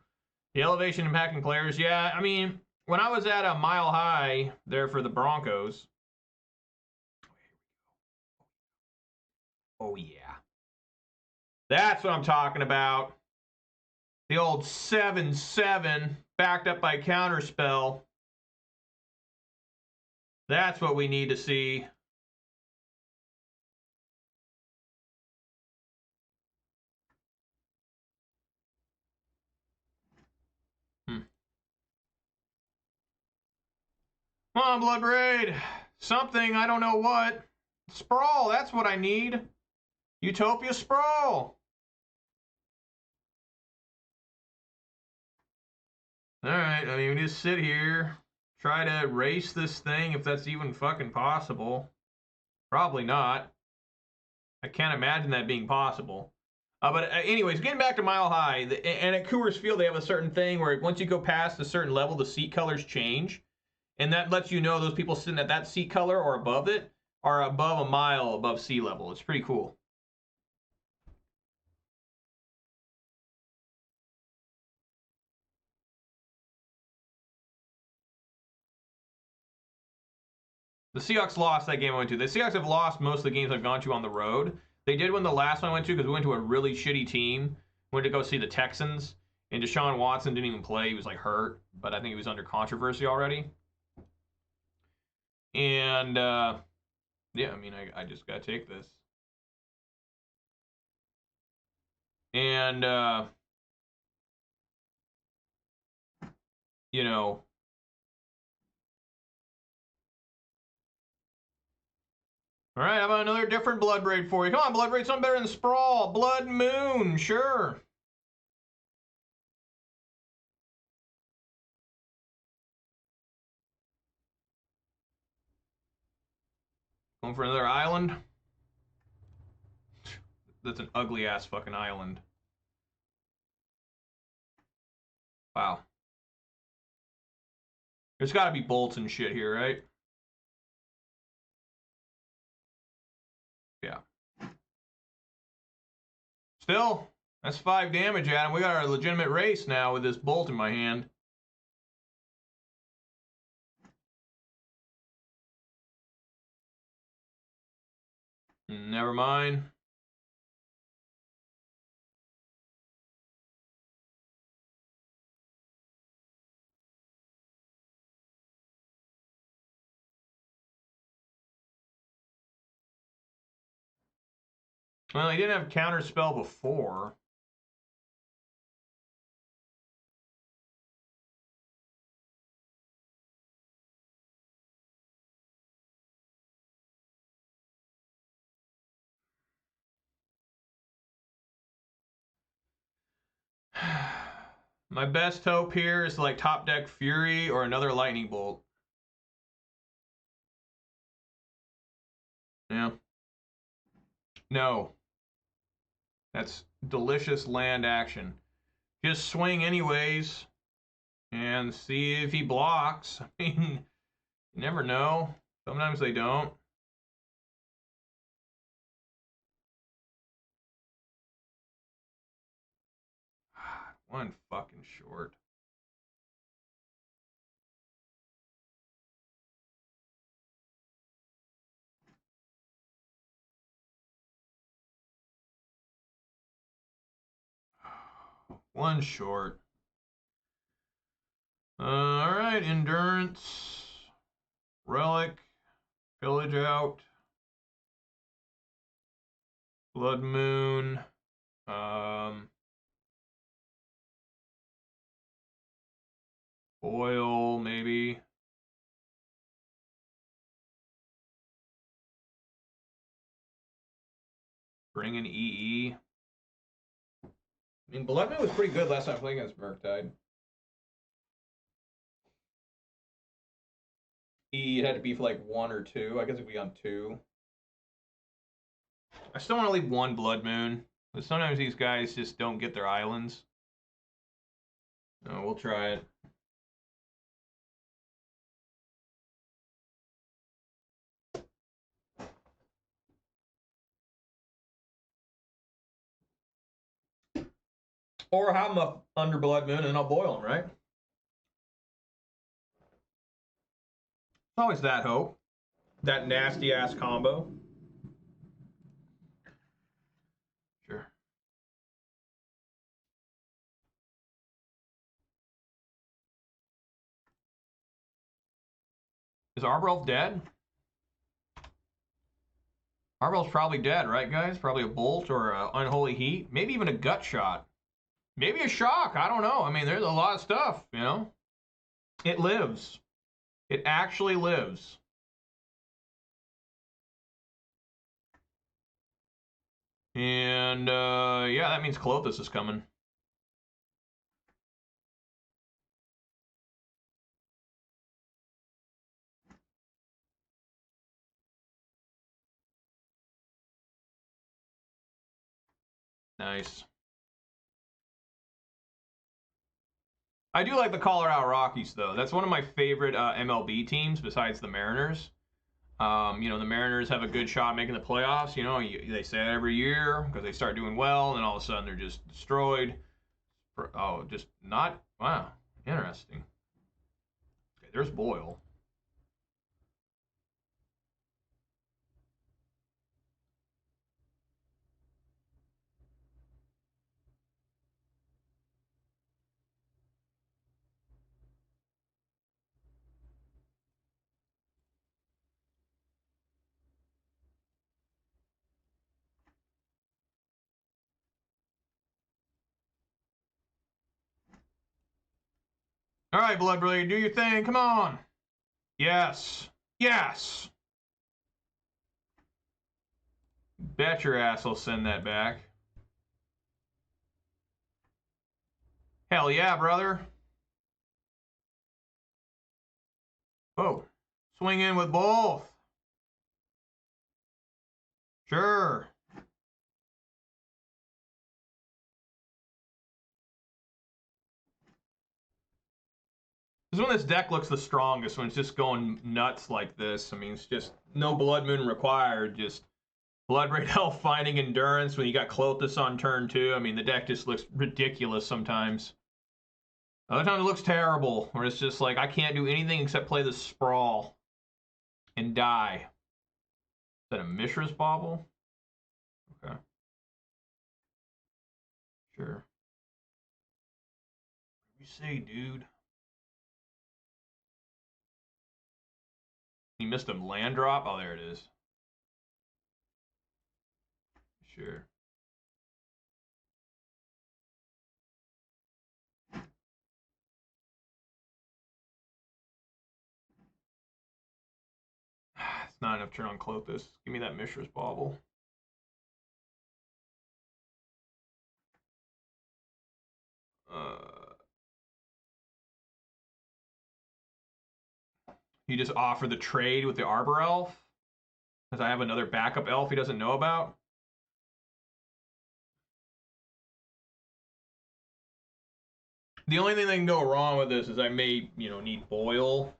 A: The elevation impacting players, yeah, I mean, when I was at a Mile High there for the Broncos, Oh, yeah. That's what I'm talking about. The old 7/7 backed up by counterspell. That's what we need to see. Come on, Blood Raid. Something, I don't know what. Sprawl, that's what I need. Utopia Sprawl. Alright, I mean, we just sit here, try to race this thing if that's even fucking possible. Probably not. I can't imagine that being possible. But anyways, getting back to Mile High, and at Coors Field, they have a certain thing where once you go past a certain level, the seat colors change. And that lets you know those people sitting at that seat color or above it are above a mile above sea level. It's pretty cool. The Seahawks lost that game I went to. The Seahawks have lost most of the games I've gone to on the road. They did win the last one I went to because we went to a really shitty team. We went to go see the Texans, and Deshaun Watson didn't even play. He was like hurt, but I think he was under controversy already. And yeah, I mean, I just gotta take this. And you know, all right, how about another different Blood Braid for you? Come on, Blood Braid, something better than Sprawl. Blood Moon, sure. Going for another island? That's an ugly ass fucking island. Wow. There's gotta be bolts and shit here, right? Yeah. Still, that's 5 damage, Adam. We got our legitimate race now with this bolt in my hand. Never mind. Well, he didn't have counterspell before. My best hope here is like top deck Fury or another lightning bolt. Yeah. No. That's delicious land action. Just swing anyways and see if he blocks. I mean, you never know. Sometimes they don't. One fucking short. One short. All right, endurance, relic, pillage out, blood moon, oil maybe. Bring an EE. I mean, blood moon was pretty good last time playing against Murktide. It had to be for like 1 or 2. I guess it'd be on 2. I still want to leave 1 blood moon, but sometimes these guys just don't get their islands. No, we'll try it. Or have them up under blood moon and I'll boil them, right? Always that hope. That nasty ass combo. Is Arbor Elf dead? Arbor Elf's probably dead, right, guys? Probably a bolt or an unholy heat. Maybe even a gut shot. Maybe a shock. I don't know. I mean, there's a lot of stuff, you know? It lives. It actually lives. And, yeah, that means Klothys is coming. Nice. I do like the Colorado Rockies, though. That's one of my favorite MLB teams besides the Mariners. You know, the Mariners have a good shot making the playoffs. You know, they say that every year because they start doing well, and then all of a sudden they're just destroyed. Oh, just not. Wow. Interesting. Okay, there's Boyle. All right, Bloodblade, do your thing. Come on. Yes. Yes. Bet your ass I'll send that back. Hell yeah, brother. Oh, swing in with both. Sure. This is when this deck looks the strongest, when it's just going nuts like this. I mean, it's just no Blood Moon required, just Bloodbraid Elf finding endurance when you got Klothys on turn 2. I mean, the deck just looks ridiculous sometimes. Other times it looks terrible, where it's just like, I can't do anything except play the Sprawl and die. Is that a Mishra's Bauble? Okay. Sure. What do you say, dude? You missed a land drop? Oh, there it is. Sure. It's not enough turn on Klothys. Give me that Mishra's Bauble. You just offer the trade with the Arbor Elf? Because I have another backup elf he doesn't know about? The only thing that can go wrong with this is I may, you know, need Boyle.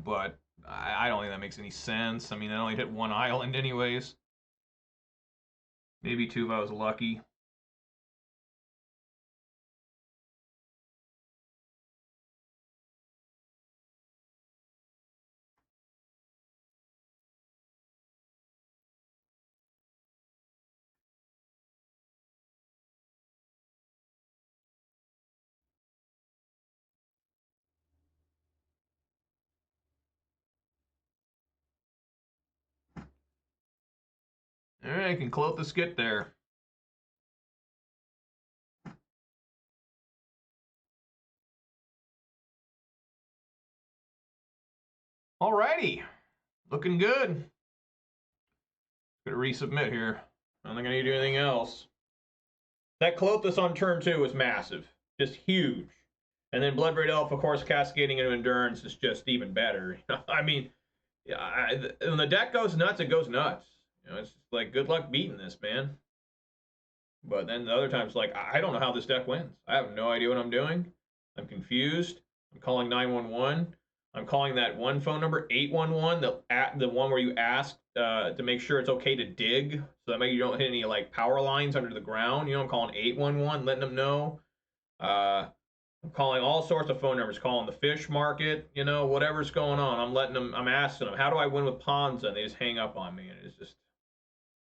A: But I don't think that makes any sense. I mean, I only hit one island anyways. Maybe 2 if I was lucky. Alright, can Klothys get there? Alrighty. Looking good. Gonna resubmit here. I don't think I need to do anything else. That Klothys on turn 2 is massive. Just huge. And then Bloodbraid Elf, of course, cascading into Endurance is just even better. I mean, when the deck goes nuts, it goes nuts. You know, it's just like, good luck beating this, man. But then the other times, like, I don't know how this deck wins. I have no idea what I'm doing. I'm confused. I'm calling 911. I'm calling that one phone number 811, the one where you asked to make sure it's okay to dig, so that way you don't hit any like power lines under the ground. You know, I'm calling 811, letting them know. I'm calling all sorts of phone numbers, calling the fish market, you know, whatever's going on. I'm letting them. I'm asking them, how do I win with Ponza? And they just hang up on me, and it's just,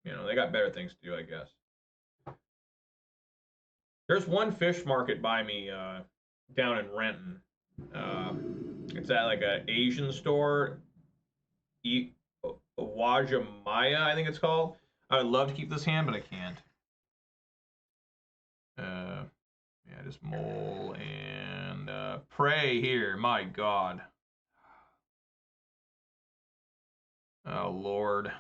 A: you know, they got better things to do, I guess. There's one fish market by me down in Renton. it's at like a Asian store. Wajamaya, I think it's called. I would love to keep this hand, but I can't. Yeah, just mole and pray here. My God. Oh, Lord.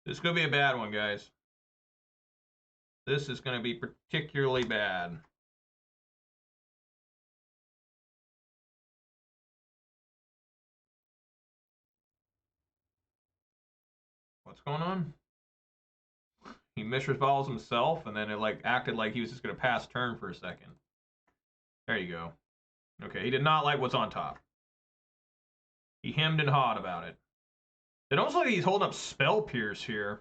A: This is going to be a bad one, guys. This is going to be particularly bad. What's going on? He misresolves himself, and then it like acted like he was just going to pass turn for a second. There you go. Okay, he did not like what's on top. He hemmed and hawed about it. It almost like he's holding up Spell Pierce here.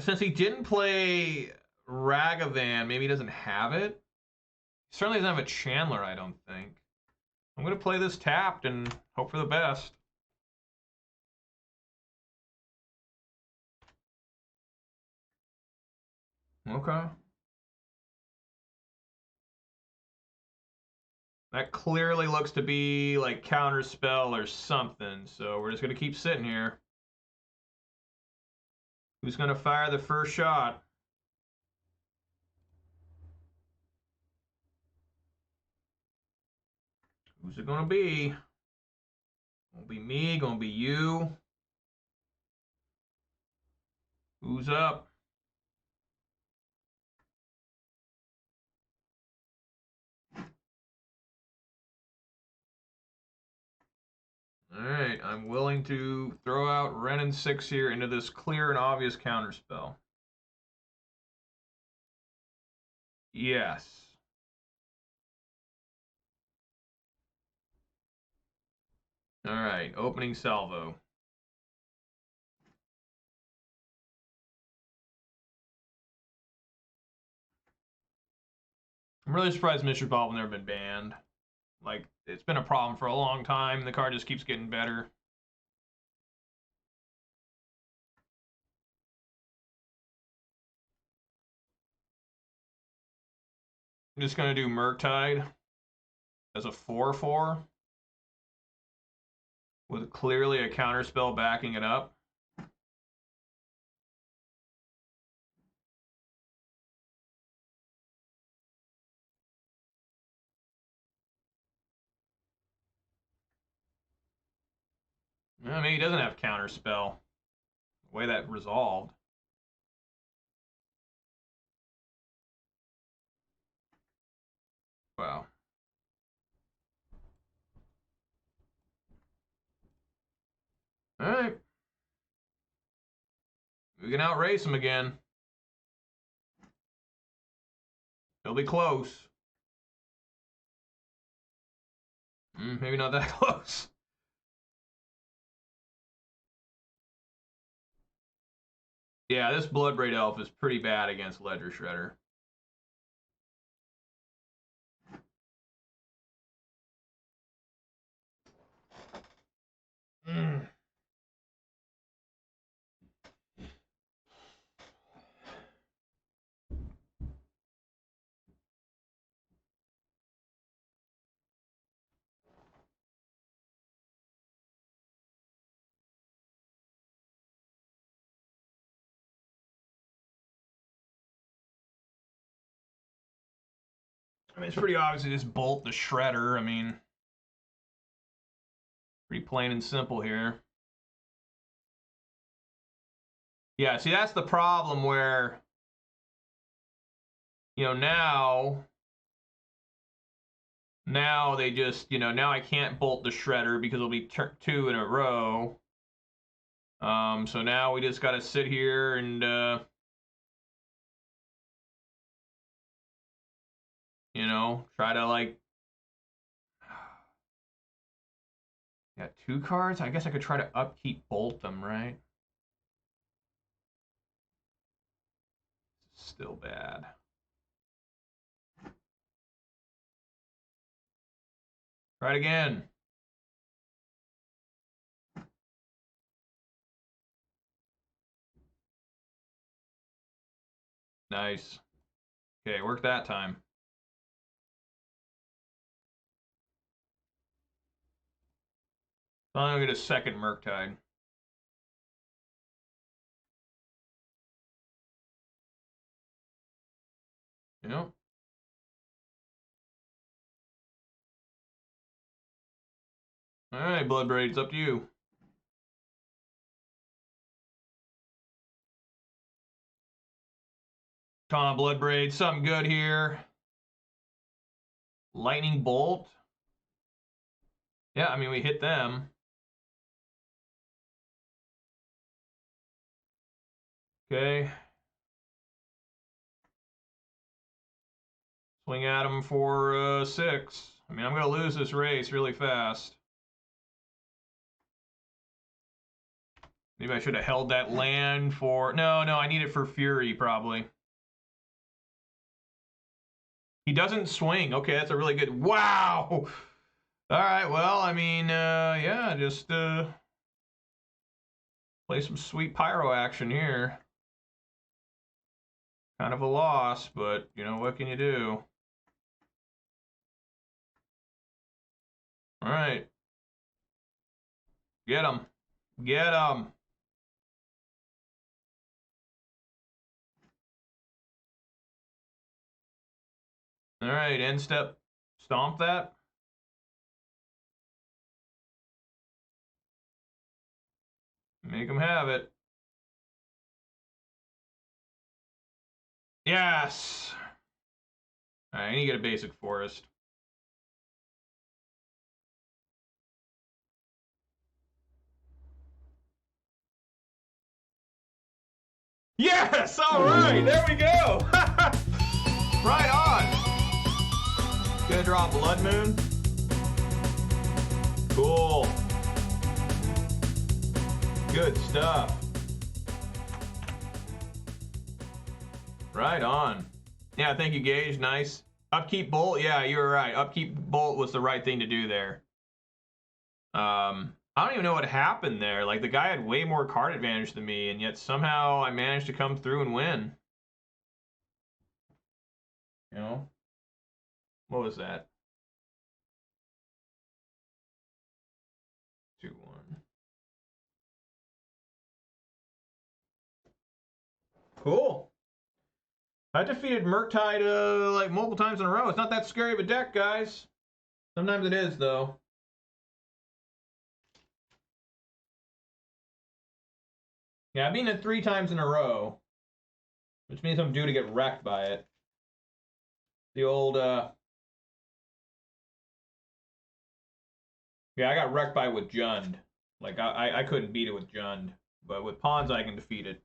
A: Since he didn't play Ragavan, maybe he doesn't have it. He certainly doesn't have a Chandler, I don't think. I'm going to play this tapped and hope for the best. Okay. That clearly looks to be like counter spell or something, so we're just going to keep sitting here. Who's going to fire the first shot? Who's it going to be? Gonna be me, gonna be you. Who's up? Alright, I'm willing to throw out Ren and 6 here into this clear and obvious counterspell. Yes. Alright, opening salvo. I'm really surprised Mr. Bob has never been banned. Like, it's been a problem for a long time. The card just keeps getting better. I'm just going to do Murktide as a 4/4 with clearly a counterspell backing it up. I mean, he doesn't have counterspell. The way that resolved. Wow. Alright. We can outrace him again. He'll be close. Maybe not that close. Yeah, this Bloodbraid Elf is pretty bad against Ledger Shredder. I mean, it's pretty obvious to just bolt the Shredder. I mean, pretty plain and simple here. Yeah, see, that's the problem where, you know, now they just, you know, now I can't bolt the Shredder because it'll be 2 in a row. So now we just got to sit here and, you know, try to, like, got 2 cards? I guess I could try to upkeep bolt them, right? Still bad. Try it again. Nice. Okay, worked that time. I'm gonna get a second Murktide. Yep. Alright, Bloodbraid, it's up to you. Come on, Bloodbraid, something good here. Lightning Bolt. Yeah, I mean, we hit them. Okay. Swing at him for 6. I mean, I'm going to lose this race really fast. Maybe I should have held that land for... No, I need it for Fury, probably. He doesn't swing. Okay, that's a really good... Wow! All right, well, I mean, yeah, just play some sweet pyro action here. Kind of a loss, but, you know, what can you do? All right. Get him. Get him. All right, end step. Stomp that. Make him have it. Yes! All right, I need to get a basic forest. Yes! All right, there we go! Right on! Gonna draw Blood Moon. Cool. Good stuff. Right on. Yeah, thank you, Gage. Nice. Upkeep Bolt. Yeah, you were right. Upkeep Bolt was the right thing to do there. I don't even know what happened there. Like, the guy had way more card advantage than me, and yet somehow I managed to come through and win. You know? What was that? 2-1. Cool. I defeated Murktide like multiple times in a row. It's not that scary of a deck, guys. Sometimes it is, though. Yeah, I've beaten it 3 times in a row, which means I'm due to get wrecked by it. The old, yeah, I got wrecked by it with Jund. Like, I couldn't beat it with Jund, but with Ponza I can defeat it.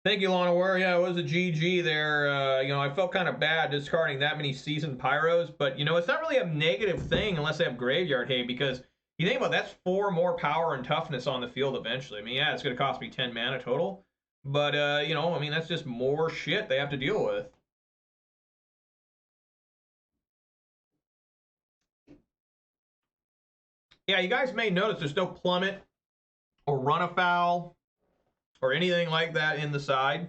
A: Thank you, Lana Ware. Yeah, it was a GG there. You know, I felt kind of bad discarding that many seasoned Pyros, but, you know, it's not really a negative thing unless they have Graveyard Hay, because you think about it, that's 4 more power and toughness on the field eventually. I mean, yeah, it's going to cost me 10 mana total, but, you know, I mean, that's just more shit they have to deal with. Yeah, you guys may notice there's no Plummet or Run Afoul or anything like that in the side.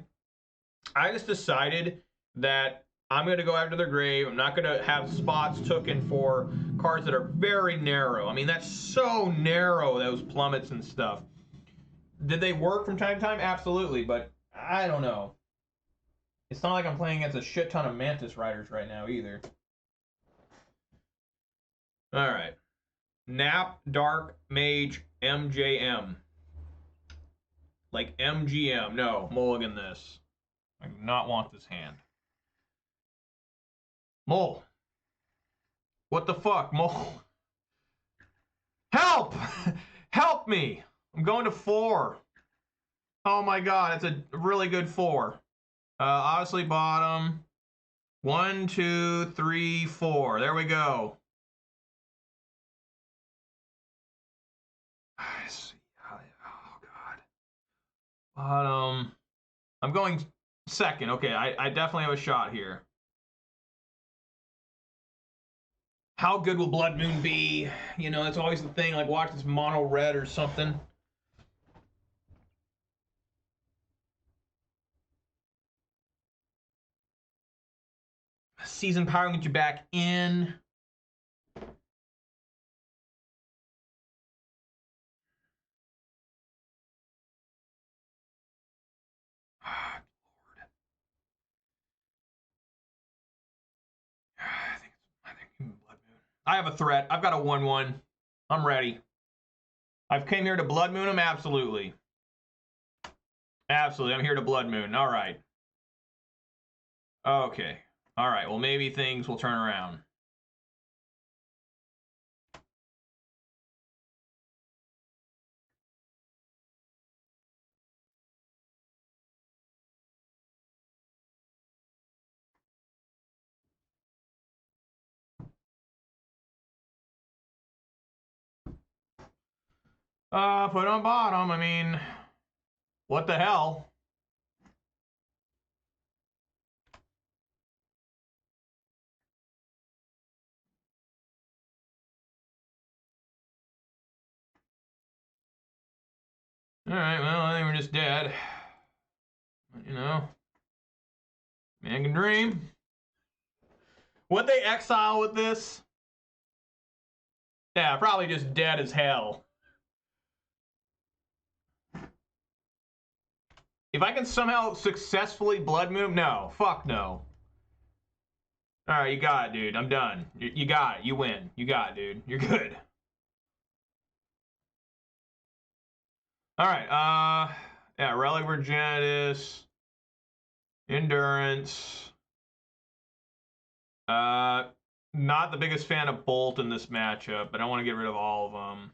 A: I just decided that I'm going to go after their grave. I'm not going to have spots taken for cards that are very narrow. I mean, that's so narrow, those plummets and stuff. Did they work from time to time? Absolutely, but I don't know. It's not like I'm playing against a shit ton of Mantis Riders right now either. All right. Nap, Dark, Mage, MJM. Like MGM. No, mulligan this. I do not want this hand. Mole. What the fuck, Mole? Help! Help me! I'm going to 4. Oh my god, it's a really good 4. Obviously bottom. 1, 2, 3, 4. There we go. Oh god. Bottom. I'm going second. Okay, I definitely have a shot here. How good will Blood Moon be? You know, that's always the thing. Like, watch this mono red or something. Season power can get you back in. I have a threat. I've got a 1-1. I'm ready. I've came here to Blood Moon him, absolutely. Absolutely, I'm here to Blood Moon. All right. Okay. All right, well, maybe things will turn around. Put on bottom, I mean, what the hell? All right, well, I think we're just dead. You know, man can dream. Would they exile with this? Yeah, probably just dead as hell. If I can somehow successfully Blood Moon, no, fuck no. All right, you got it, dude. I'm done. You got it. You win. You got it, dude. You're good. All right. Yeah, Relic Virginitas, Endurance. Not the biggest fan of Bolt in this matchup, but I want to get rid of all of them.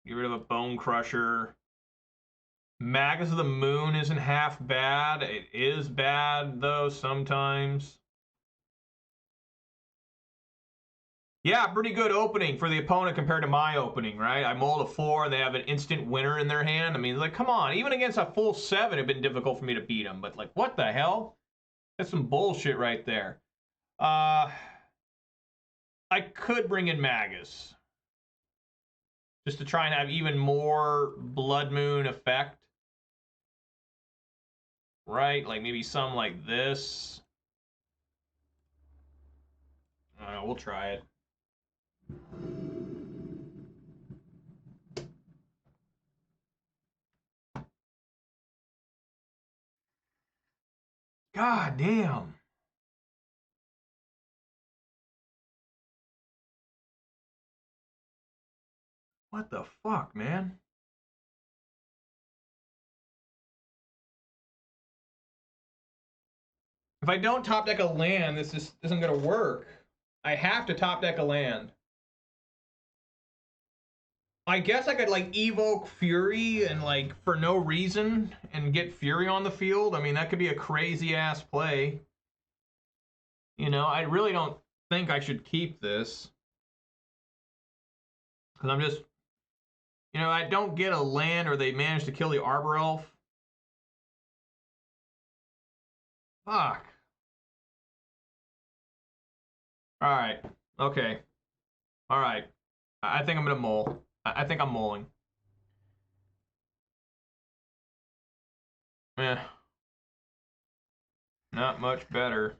A: Get rid of a Bone Crusher. Magus of the Moon isn't half bad. It is bad, though, sometimes. Yeah, pretty good opening for the opponent compared to my opening, right? I mulled a 4, and they have an instant winner in their hand. I mean, like, come on. Even against a full 7, it'd been difficult for me to beat them. But, like, what the hell? That's some bullshit right there. I could bring in Magus. Just to try and have even more Blood Moon effect. Right? Like, maybe some like this. I don't know, we'll try it. God damn. What the fuck, man? If I don't top deck a land, this just isn't gonna work. I have to top deck a land. I guess I could like evoke Fury and like for no reason and get Fury on the field. I mean, that could be a crazy ass play. You know, I really don't think I should keep this. Because I'm just, you know, I don't get a land or they manage to kill the Arbor Elf. Fuck. All right. Okay. All right. I think I'm going to mull. I think I'm mulling. Eh. Not much better.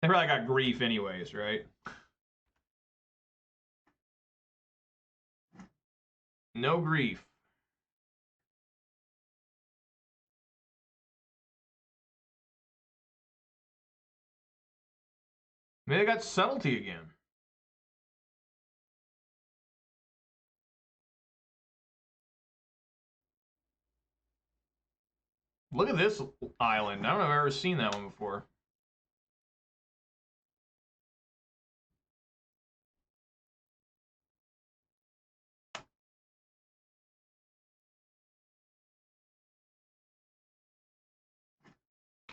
A: They probably got grief anyways, right? No grief. Maybe they got subtlety again. Look at this island. I don't know if I've ever seen that one before.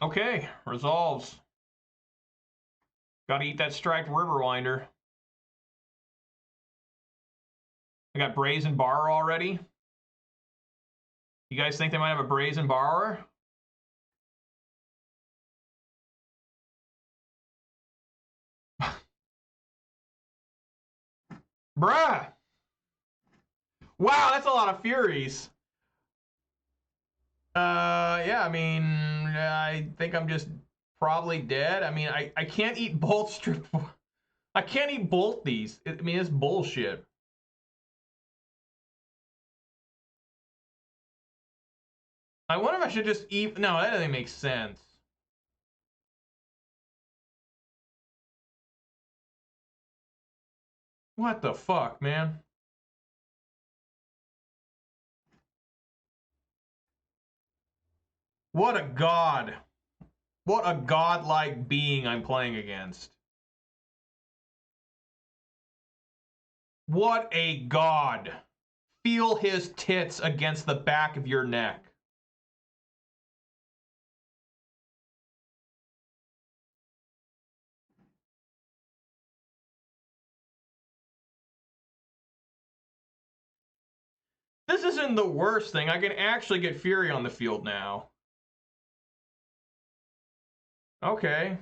A: Okay, resolves. Gotta eat that striped Riverwinder. I got Brazen Borrower already. You guys think they might have a Brazen Borrower? Bruh! Wow, that's a lot of Furies. Yeah, I mean, I think I'm just probably dead. I mean, I can't eat both strip. I can't eat both these. I mean, it's bullshit. I wonder if I should just eat. No, that doesn't make sense. What the fuck, man? What a god. What a godlike being I'm playing against. What a god. Feel his tits against the back of your neck. This isn't the worst thing. I can actually get Fury on the field now. Okay.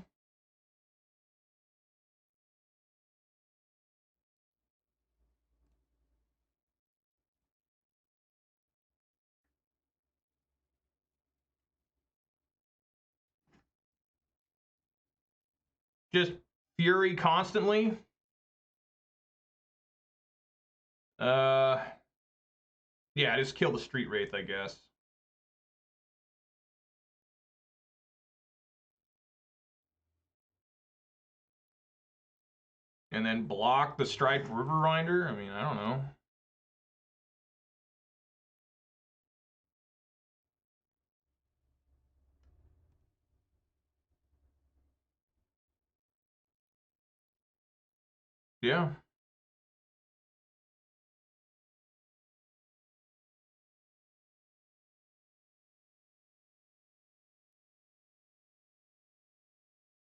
A: Just Fury constantly. Yeah, just kill the Street Wraith, I guess. And then block the Striped Riverwinder? I mean, I don't know. Yeah.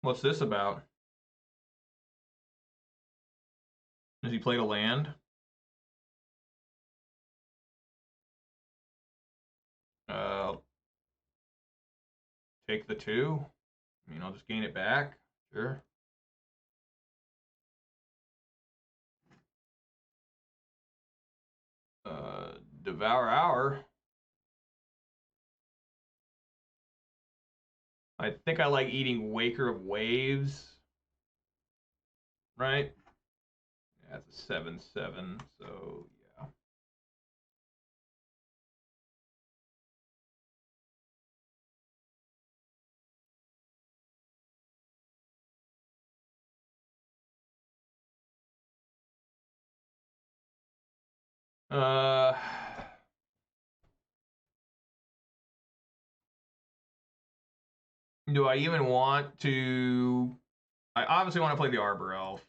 A: What's this about? Has he played a land? Take the 2. I mean, I'll just gain it back. Sure. Devour Hour. I think I like eating Waker of Waves. Right? Yeah, that's a 7/7, so yeah. Uh, do I even want to? I obviously want to play the Arbor Elf.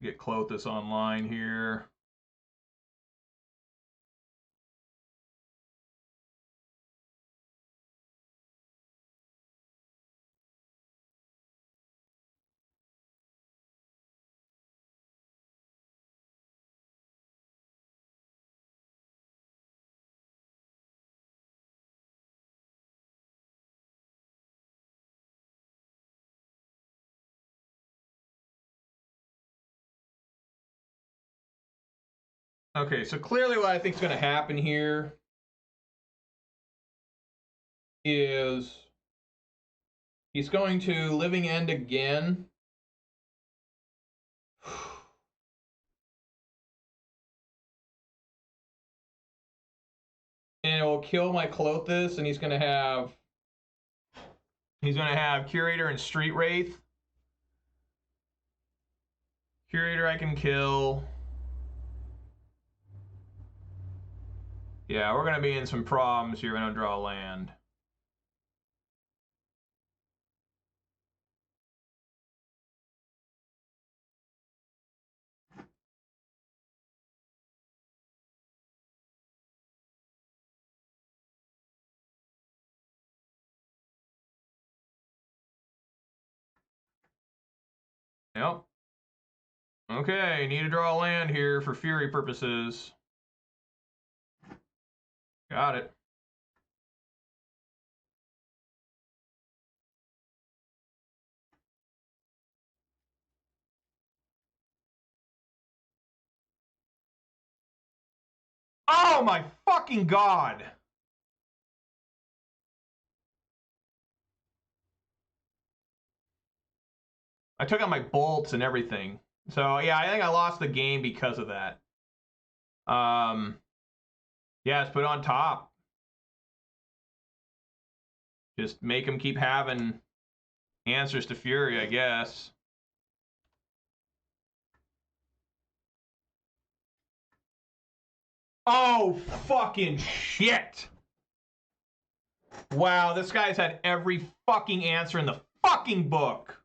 A: Get Clothis online here. Okay, so clearly what I think is going to happen here is he's going to Living End again. And it will kill my Clothis, and he's going to have Curator and Street Wraith. Curator I can kill. Yeah, we're going to be in some problems here when I don't draw a land. Yep. Okay, need to draw land here for Fury purposes. Got it. Oh my fucking god! I took out my bolts and everything. So yeah, I think I lost the game because of that. Yeah, it's put on top. Just make him keep having answers to Fury, I guess. Oh, fucking shit! Wow, this guy's had every fucking answer in the fucking book.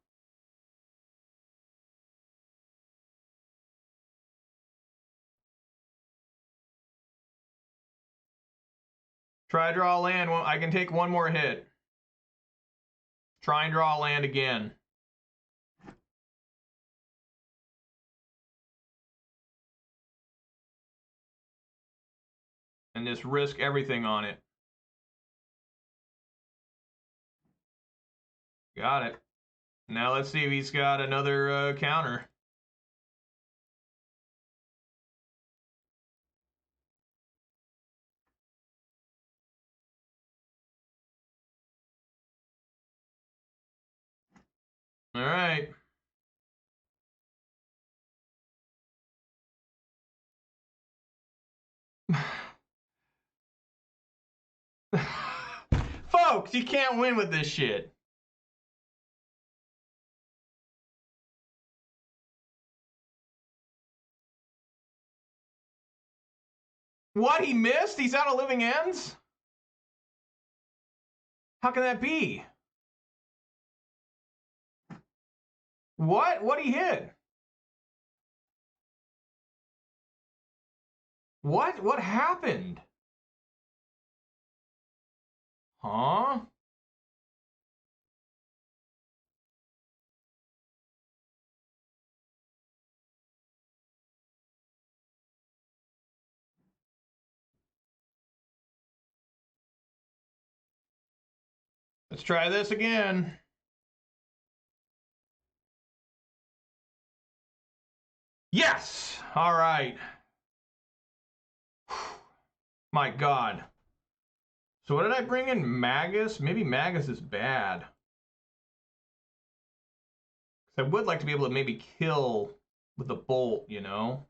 A: Try to draw a land. Well, I can take one more hit. Try and draw a land again. And just risk everything on it. Got it. Now let's see if he's got another counter. All right. Folks, you can't win with this shit. What, he missed? He's out of living ends? How can that be? What? What he hit? What? What happened? Huh? Let's try this again. Yes! All right. My god. So what did I bring in? Magus? Maybe Magus is bad. I would like to be able to maybe kill with a bolt, you know?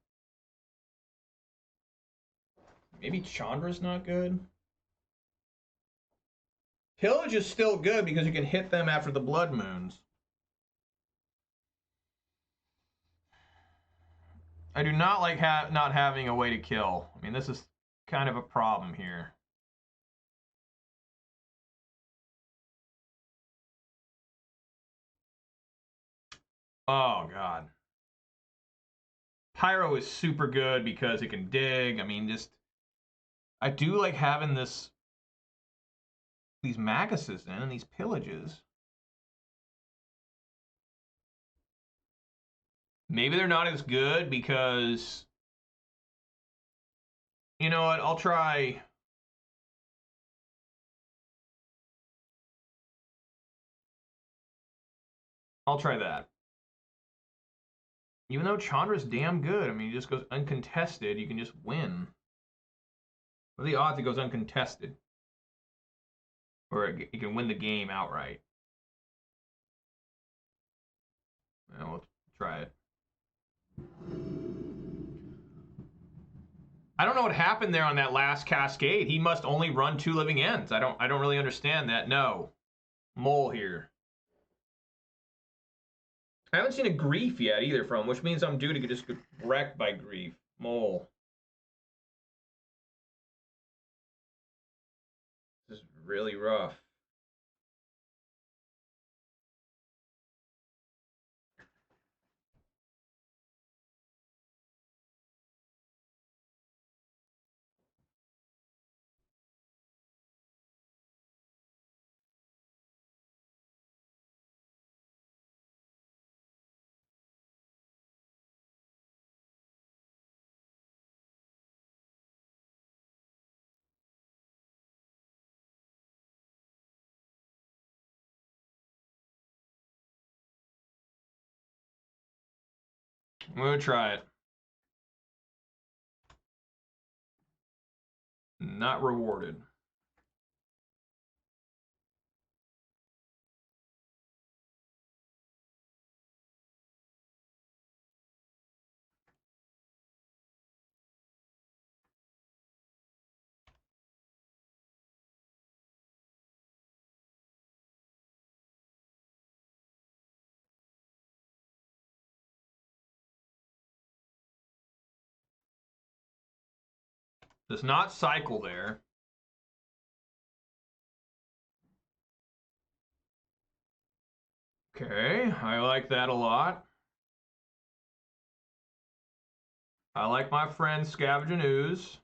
A: Maybe Chandra's not good? Pillage is still good because you can hit them after the Blood Moons. I do not like not having a way to kill. I mean, this is kind of a problem here. Oh, God. Pyro is super good because it can dig. I mean, just... I do like having these Maguses in and these Pillages. Maybe they're not as good because... You know what? I'll try... I'll try that. Even though Chandra's damn good, I mean, he just goes uncontested, you can just win. What are the odds it goes uncontested? Or you can win the game outright. Well, let's try it. I don't know what happened there on that last cascade. He must only run 2 living ends. I don't really understand that. No. Mole here. I haven't seen a grief yet either from him, which means I'm due to just get wrecked by grief. Mole. This is really rough. We'll try it. Not rewarded. Does not cycle there. Okay, I like that a lot. I like my friend Scavenge and Ooze.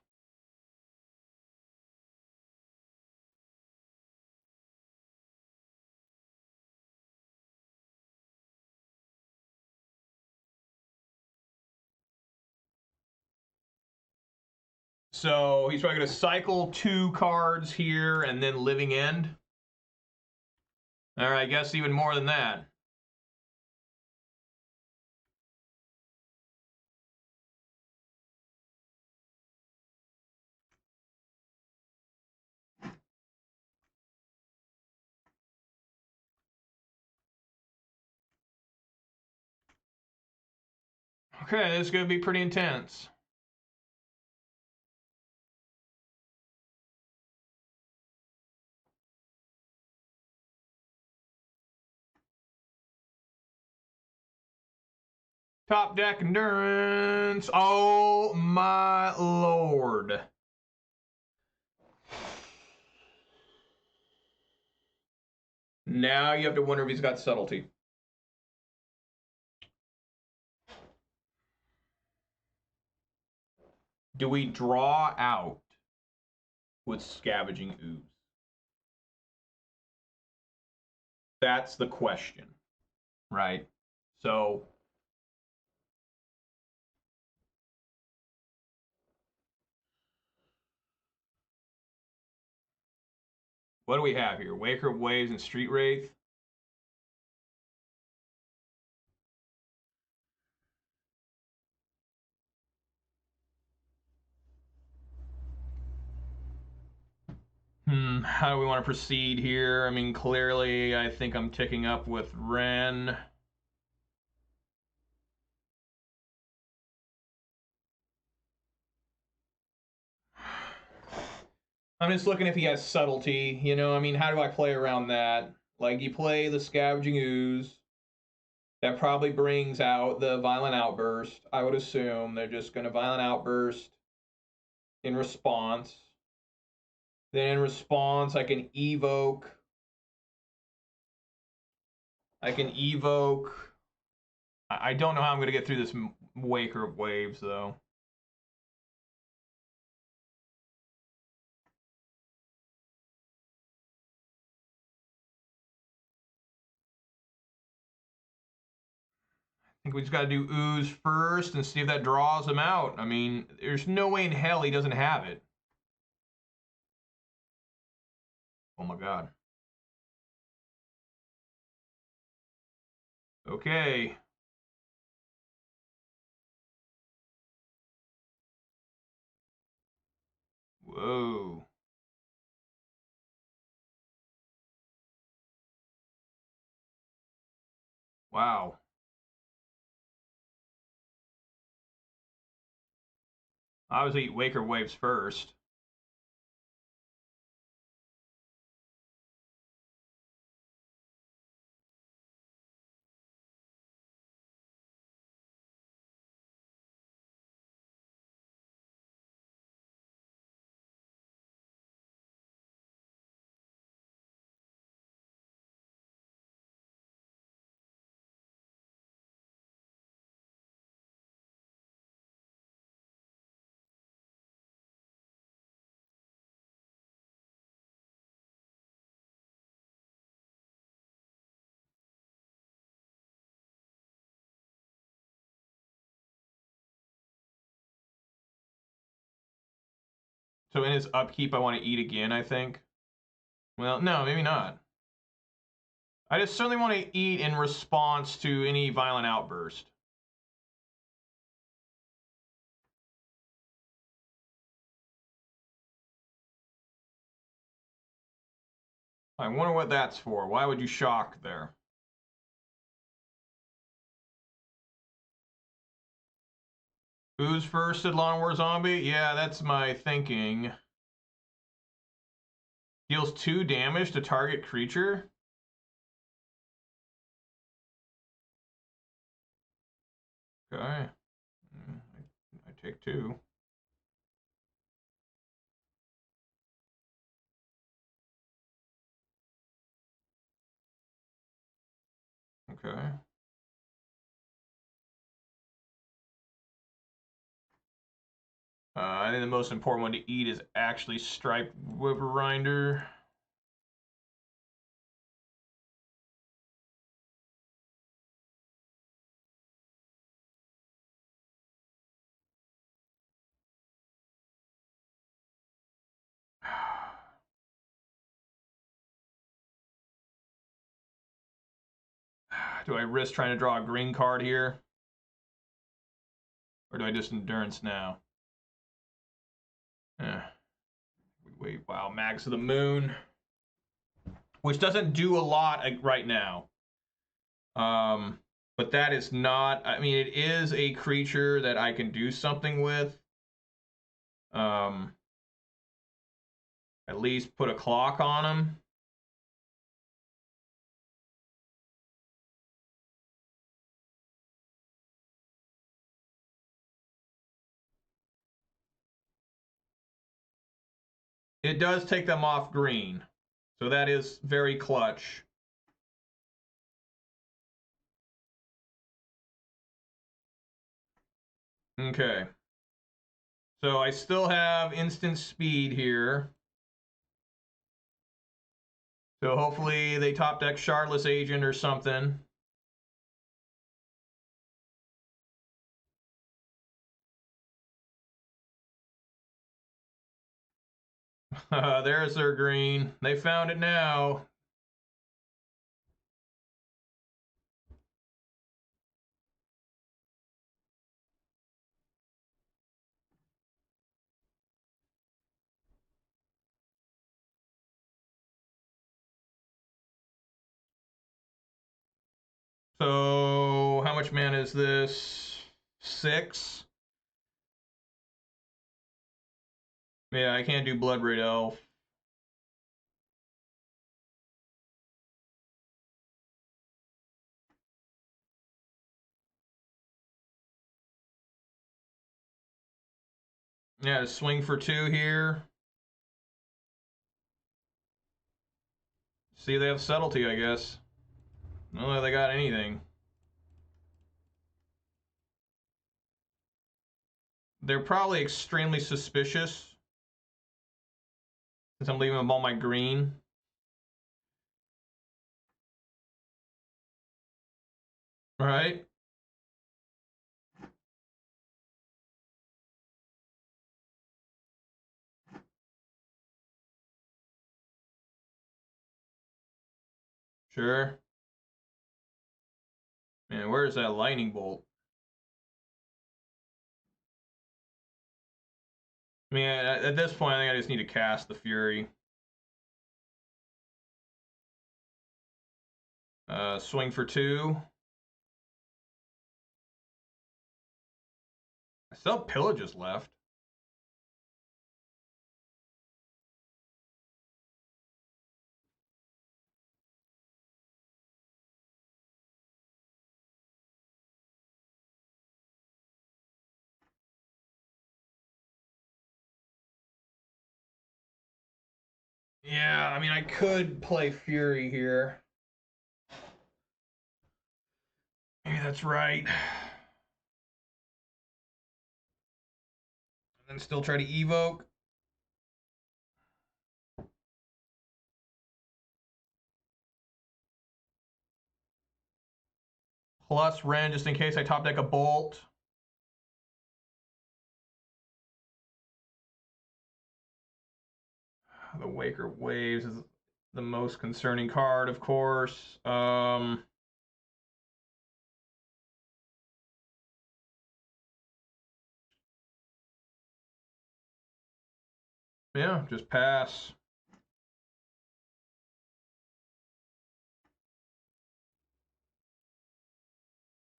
A: So he's probably going to cycle 2 cards here and then Living End. Or I guess even more than that. Okay, this is going to be pretty intense. Top deck endurance. Oh my lord. Now you have to wonder if he's got subtlety. Do we draw out with Scavenging Ooze? That's the question, right? So what do we have here? Waker of Waves and Street Wraith. How do we want to proceed here? I mean, clearly, I think I'm ticking up with Ren. I'm just looking if he has subtlety, you know? I mean, how do I play around that? Like, you play the Scavenging Ooze. That probably brings out the Violent Outburst. I would assume they're just going to Violent Outburst in response. Then in response, I can evoke. I don't know how I'm going to get through this Waker of Waves, though. I think we just got to do Ooze first and see if that draws him out. I mean, there's no way in hell he doesn't have it. Oh my god. Okay. Whoa. Wow. Obviously, Waker Waves first. So in his upkeep, I want to eat again, I think. Well, no, maybe not. I just certainly want to eat in response to any Violent Outburst. I wonder what that's for. Why would you shock there? Who's first at Lawn War Zombie? Yeah, that's my thinking. Deals 2 damage to target creature? Okay. I take 2. Okay. I think the most important one to eat is actually Striped Wyverinder. Do I risk trying to draw a green card here? Or do I just endurance now? Wait, wow, Mags of the Moon. Which doesn't do a lot right now. But that is not, I mean, it is a creature that I can do something with. At least put a clock on him. It does take them off green. So that is very clutch. Okay. So I still have instant speed here. So hopefully they top deck Shardless Agent or something. There's their green. They found it now. So how much mana is this? 6? Yeah, I can't do Bloodbraid Elf. Yeah, to swing for 2 here. See, they have subtlety, I guess. I don't know if they got anything. They're probably extremely suspicious since I'm leaving them all my green. Right? Sure. Man, where's that lightning bolt? I mean, at this point, I think I just need to cast the Fury. Swing for 2. I still have Pillages left. Yeah, I mean, I could play Fury here. Maybe that's right. And then still try to evoke. Plus Ren, just in case I top deck a Bolt. The Waker Waves is the most concerning card, of course. Yeah, just pass.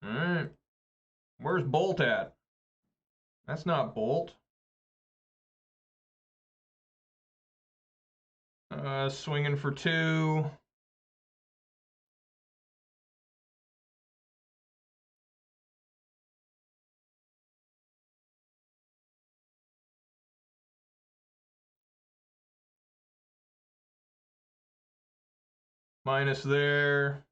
A: Alright. Where's Bolt at? That's not Bolt. Swinging for 2. Minus there.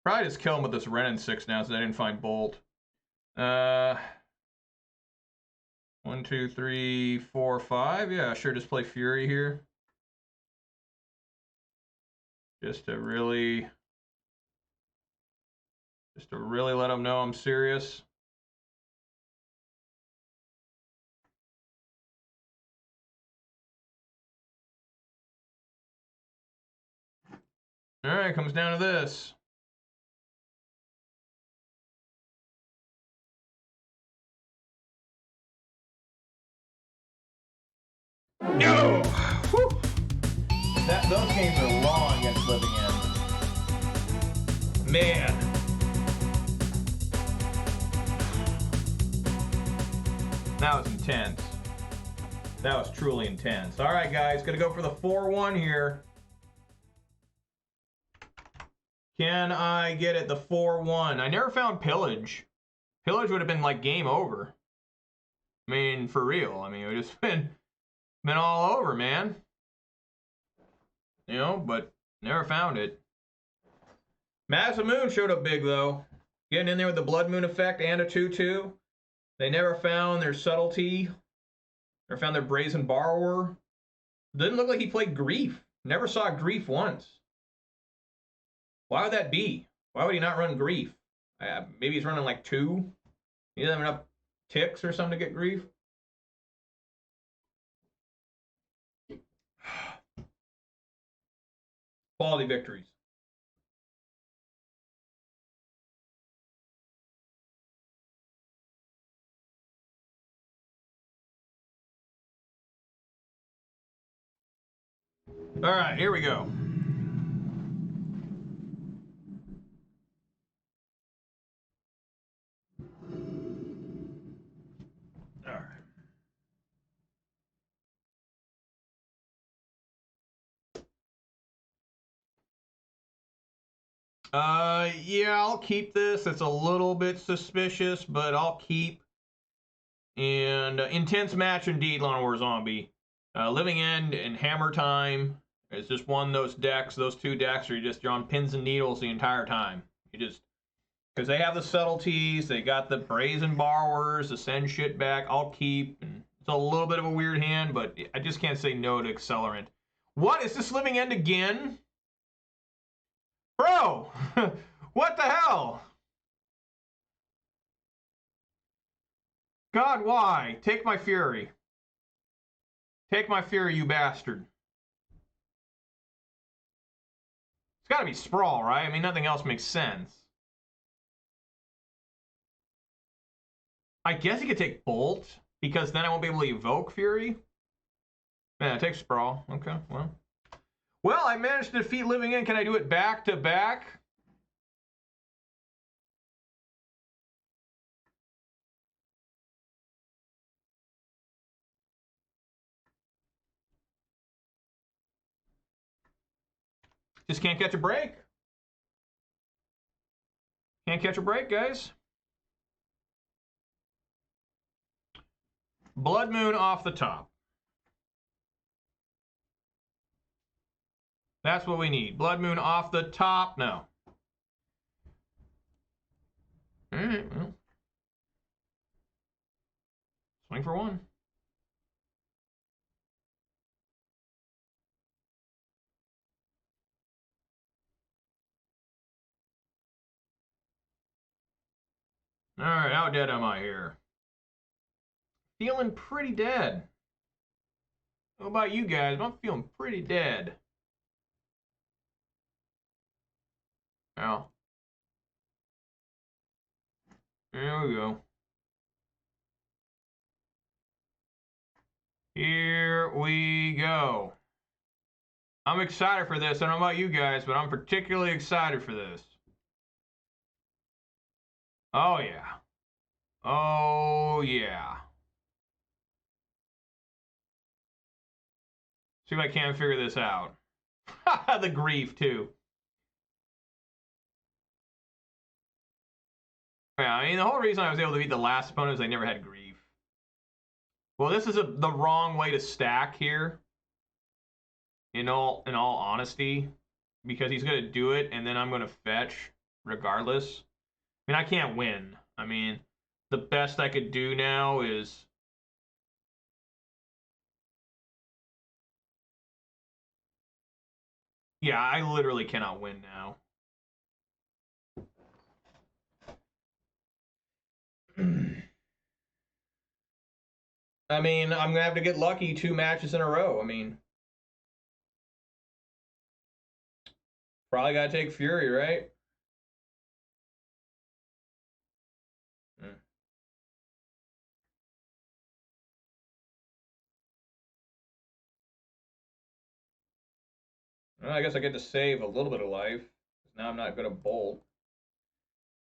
A: Probably just kill him with this Ren and 6 now, since I didn't find Bolt. 1, 2, 3, 4, 5. Yeah, sure, just play Fury here. Just to really let him know I'm serious. All right, comes down to this. No! Whew. Those games are long against Living End. Man. That was intense. That was truly intense. All right, guys, gonna go for the 4-1 here. Can I get it the 4-1? I never found Pillage. Pillage would have been like game over. I mean, for real. I mean, it would have just been all over, man. You know, but never found it. Massive Moon showed up big, though. Getting in there with the Blood Moon effect and a 2-2. They never found their subtlety. Never found their Brazen Borrower. Didn't look like he played Grief. Never saw Grief once. Why would that be? Why would he not run Grief? Maybe he's running like 2. He doesn't have enough ticks or something to get Grief. Quality victories. All right, here we go. All right. Yeah, I'll keep this. It's a little bit suspicious, but I'll keep. And intense match indeed, Lawn War Zombie. Living End and Hammer Time is just one of those decks. Those 2 decks are you're on pins and needles the entire time. You just, because they have the subtleties, they got the Brazen Borrowers, the send shit back. I'll keep. And it's a little bit of a weird hand, but I just can't say no to Accelerant. What is this Living End again? Bro, what the hell? God, why? Take my Fury. Take my Fury, you bastard. It's got to be Sprawl, right? I mean, nothing else makes sense. I guess he could take Bolt, because then I won't be able to evoke Fury. Yeah, take Sprawl. Okay, well. Well, I managed to defeat Living End. Can I do it back to back? Just can't catch a break. Can't catch a break, guys. Blood Moon off the top. That's what we need. Blood Moon off the top. No. All right, well. Swing for 1. All right, how dead am I here? Feeling pretty dead. How about you guys? I'm feeling pretty dead. Well, here we go. Here we go. I'm excited for this. I don't know about you guys, but I'm particularly excited for this. Oh, yeah. Oh, yeah. See if I can figure this out. The grief, too. Yeah, I mean, the whole reason I was able to beat the last opponent is I never had grief. Well, this is the wrong way to stack here. In all honesty, because he's gonna do it, and then I'm gonna fetch regardless. I mean, I can't win. I mean, the best I could do now is... Yeah, I literally cannot win now. I mean, I'm gonna have to get lucky 2 matches in a row. I mean, probably gotta take Fury, right? Well, I guess I get to save a little bit of life. Now I'm not gonna bolt.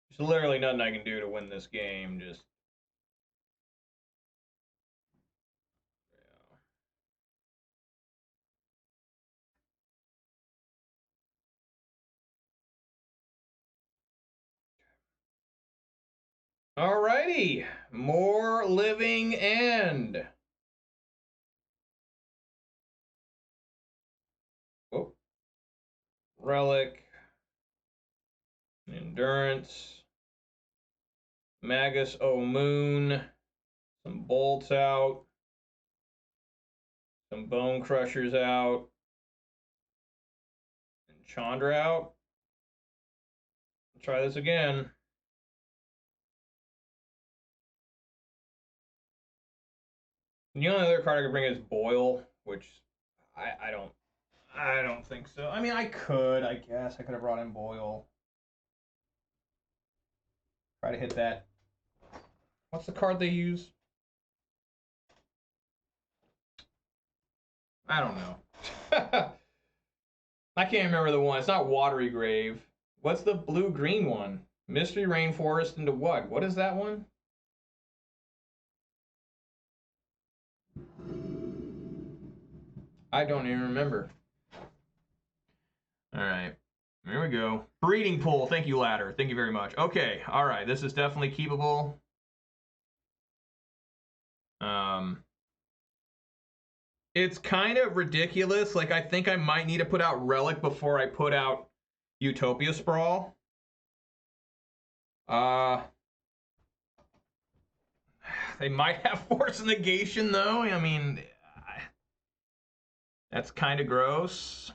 A: There's literally nothing I can do to win this game. Just... Alrighty, more living end. Oh, relic, endurance, Magus Moon, some bolts out, some bone crushers out, and Chandra out. Let's try this again. The only other card I could bring is Boil, which I don't think so. I mean, I guess. I could have brought in Boil. Try to hit that. What's the card they use? I don't know. I can't remember the one. It's not Watery Grave. What's the blue-green one? Mystery Rainforest into what? What is that one? I don't even remember. All right. There we go. Breeding Pool. Thank you, Ladder. Thank you very much. Okay. All right. This is definitely keepable. It's kind of ridiculous. Like, I think I might need to put out Relic before I put out Utopia Sprawl. They might have Force Negation, though. I mean, that's kind of gross.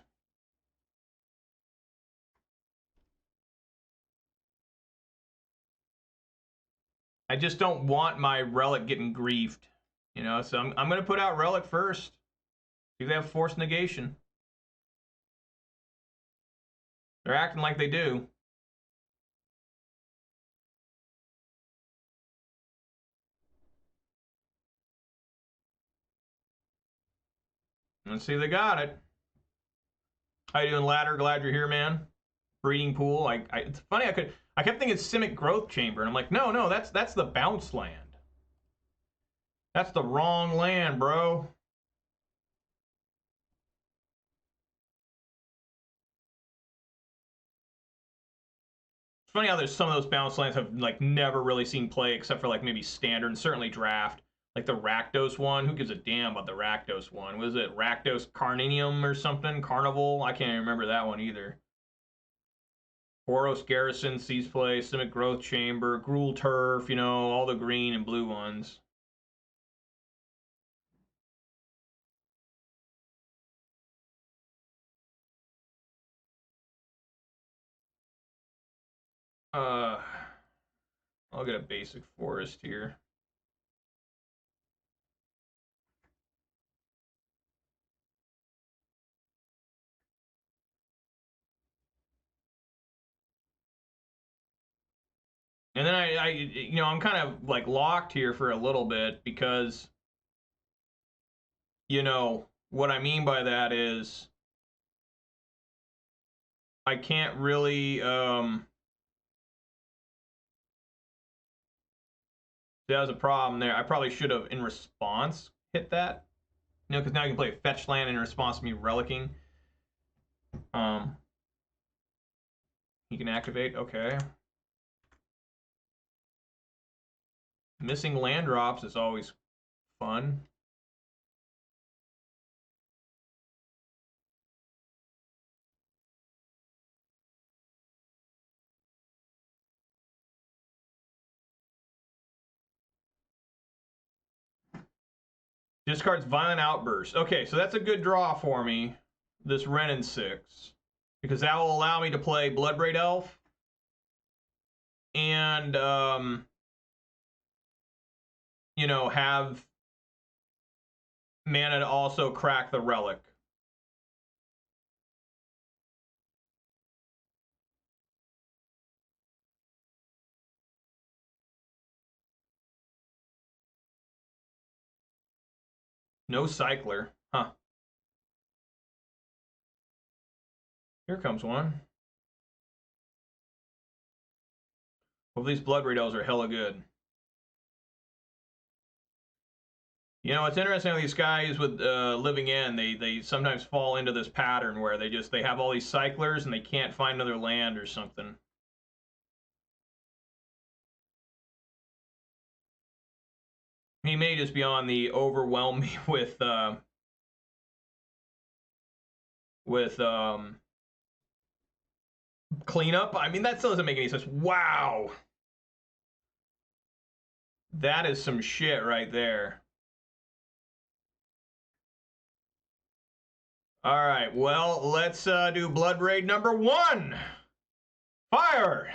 A: I just don't want my Relic getting griefed, you know. So I'm gonna put out Relic first. See if they have Force Negation. They're acting like they do. Let's see if they got it. How you doing, Ladder? Glad you're here, man. Breeding Pool. It's funny. I kept thinking Simic Growth Chamber, and I'm like, no, that's the bounce land. That's the wrong land, bro. It's funny how there's some of those bounce lands have like never really seen play except for like maybe standard and certainly draft. Like the Rakdos one. Who gives a damn about the Rakdos one? Was it Rakdos Carninium or something? Carnival? I can't even remember that one either. Boros Garrison, Seas Play, Simic Growth Chamber, Gruul Turf, you know, all the green and blue ones. I'll get a basic forest here. And then I'm kind of like locked here for a little bit because, what I mean by that is I can't really that was a problem there. I probably should have in response hit that. You know, because now you can play a fetch land in response to me relicking. He can activate, okay. Missing land drops is always fun. Discards Violent Outburst. Okay, so that's a good draw for me, this Wrenn and 6. Because that will allow me to play Bloodbraid Elf. And, you know, have mana to also crack the Relic. No Cycler. Huh. Here comes one. Well, these Bloodbraid Elves are hella good. You know, it's interesting with these guys with Living End, they sometimes fall into this pattern where they have all these cyclers and they can't find another land or something. He may just be on the overwhelm me with cleanup. I mean, that still doesn't make any sense. Wow. That is some shit right there. All right, well, let's do Bloodbraid number 1. Fire!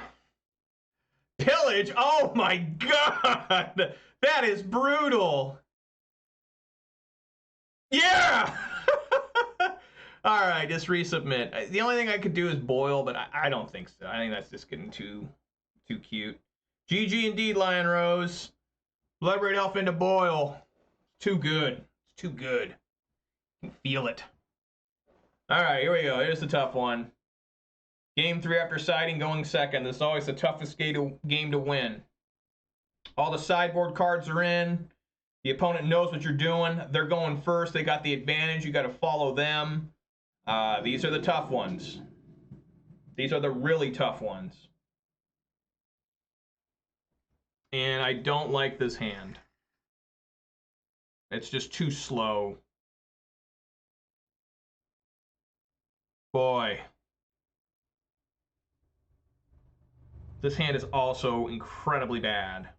A: Pillage! Oh my god! That is brutal! Yeah! All right, just resubmit. The only thing I could do is boil, but I don't think so. I think that's just getting too cute. GG indeed, Lion Rose. Bloodbraid Elf into boil. Too good. It's too good. You can feel it. All right, here we go. Here's the tough one. Game 3 after siding, going second. This is always the toughest game to win. All the sideboard cards are in. The opponent knows what you're doing. They're going first. They got the advantage. You got to follow them. These are the tough ones. These are the really tough ones. And I don't like this hand. It's just too slow. Boy. This hand is also incredibly bad.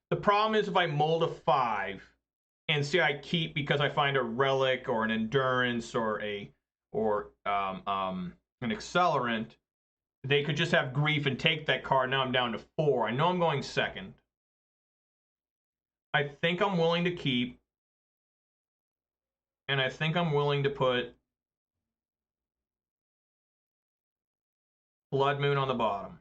A: The problem is if I mold a 5 and say I keep because I find a relic or an endurance or an accelerant, they could just have grief and take that card. Now I'm down to 4. I know I'm going second. I think I'm willing to keep. And I think I'm willing to put Blood Moon on the bottom.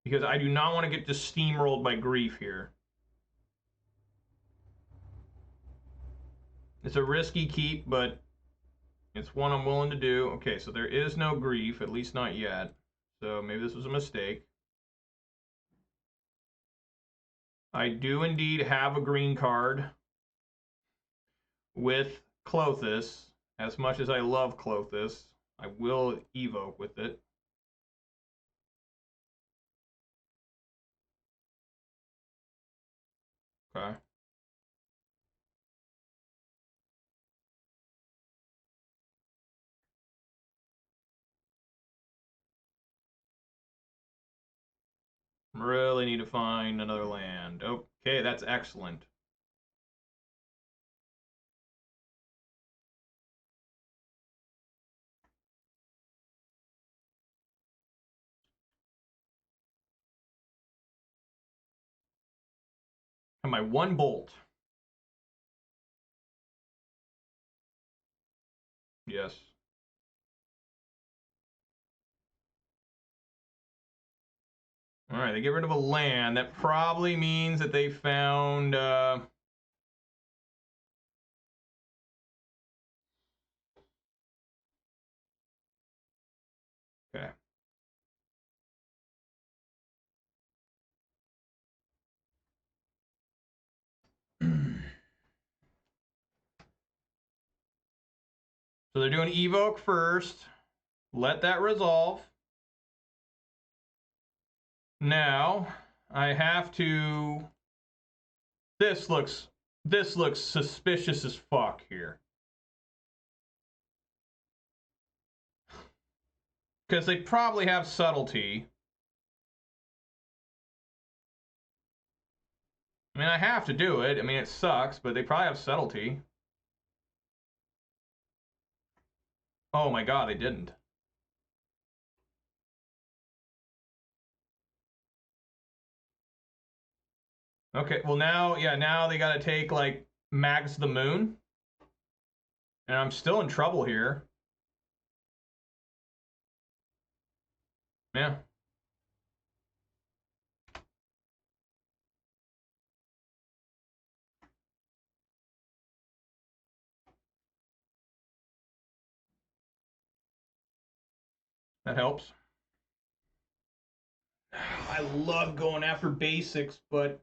A: Because I do not want to get just steamrolled by grief here. It's a risky keep, but it's one I'm willing to do. Okay, so there is no grief, at least not yet. So maybe this was a mistake. I do indeed have a green card with Klothys. As much as I love Klothys, I will evoke with it. Okay. Really need to find another land. Okay, that's excellent. And my 1 bolt. Yes. Alright, they get rid of a land. That probably means that they found... Okay. So they're doing Evoke first. Let that resolve. Now, I have to... This looks suspicious as fuck here. Because they probably have subtlety. I mean, I have to do it. I mean, it sucks, but they probably have subtlety. Oh my god, they didn't. Okay, well now, yeah, now they gotta take, like, Max the Moon. And I'm still in trouble here. Yeah. That helps. I love going after basics, but...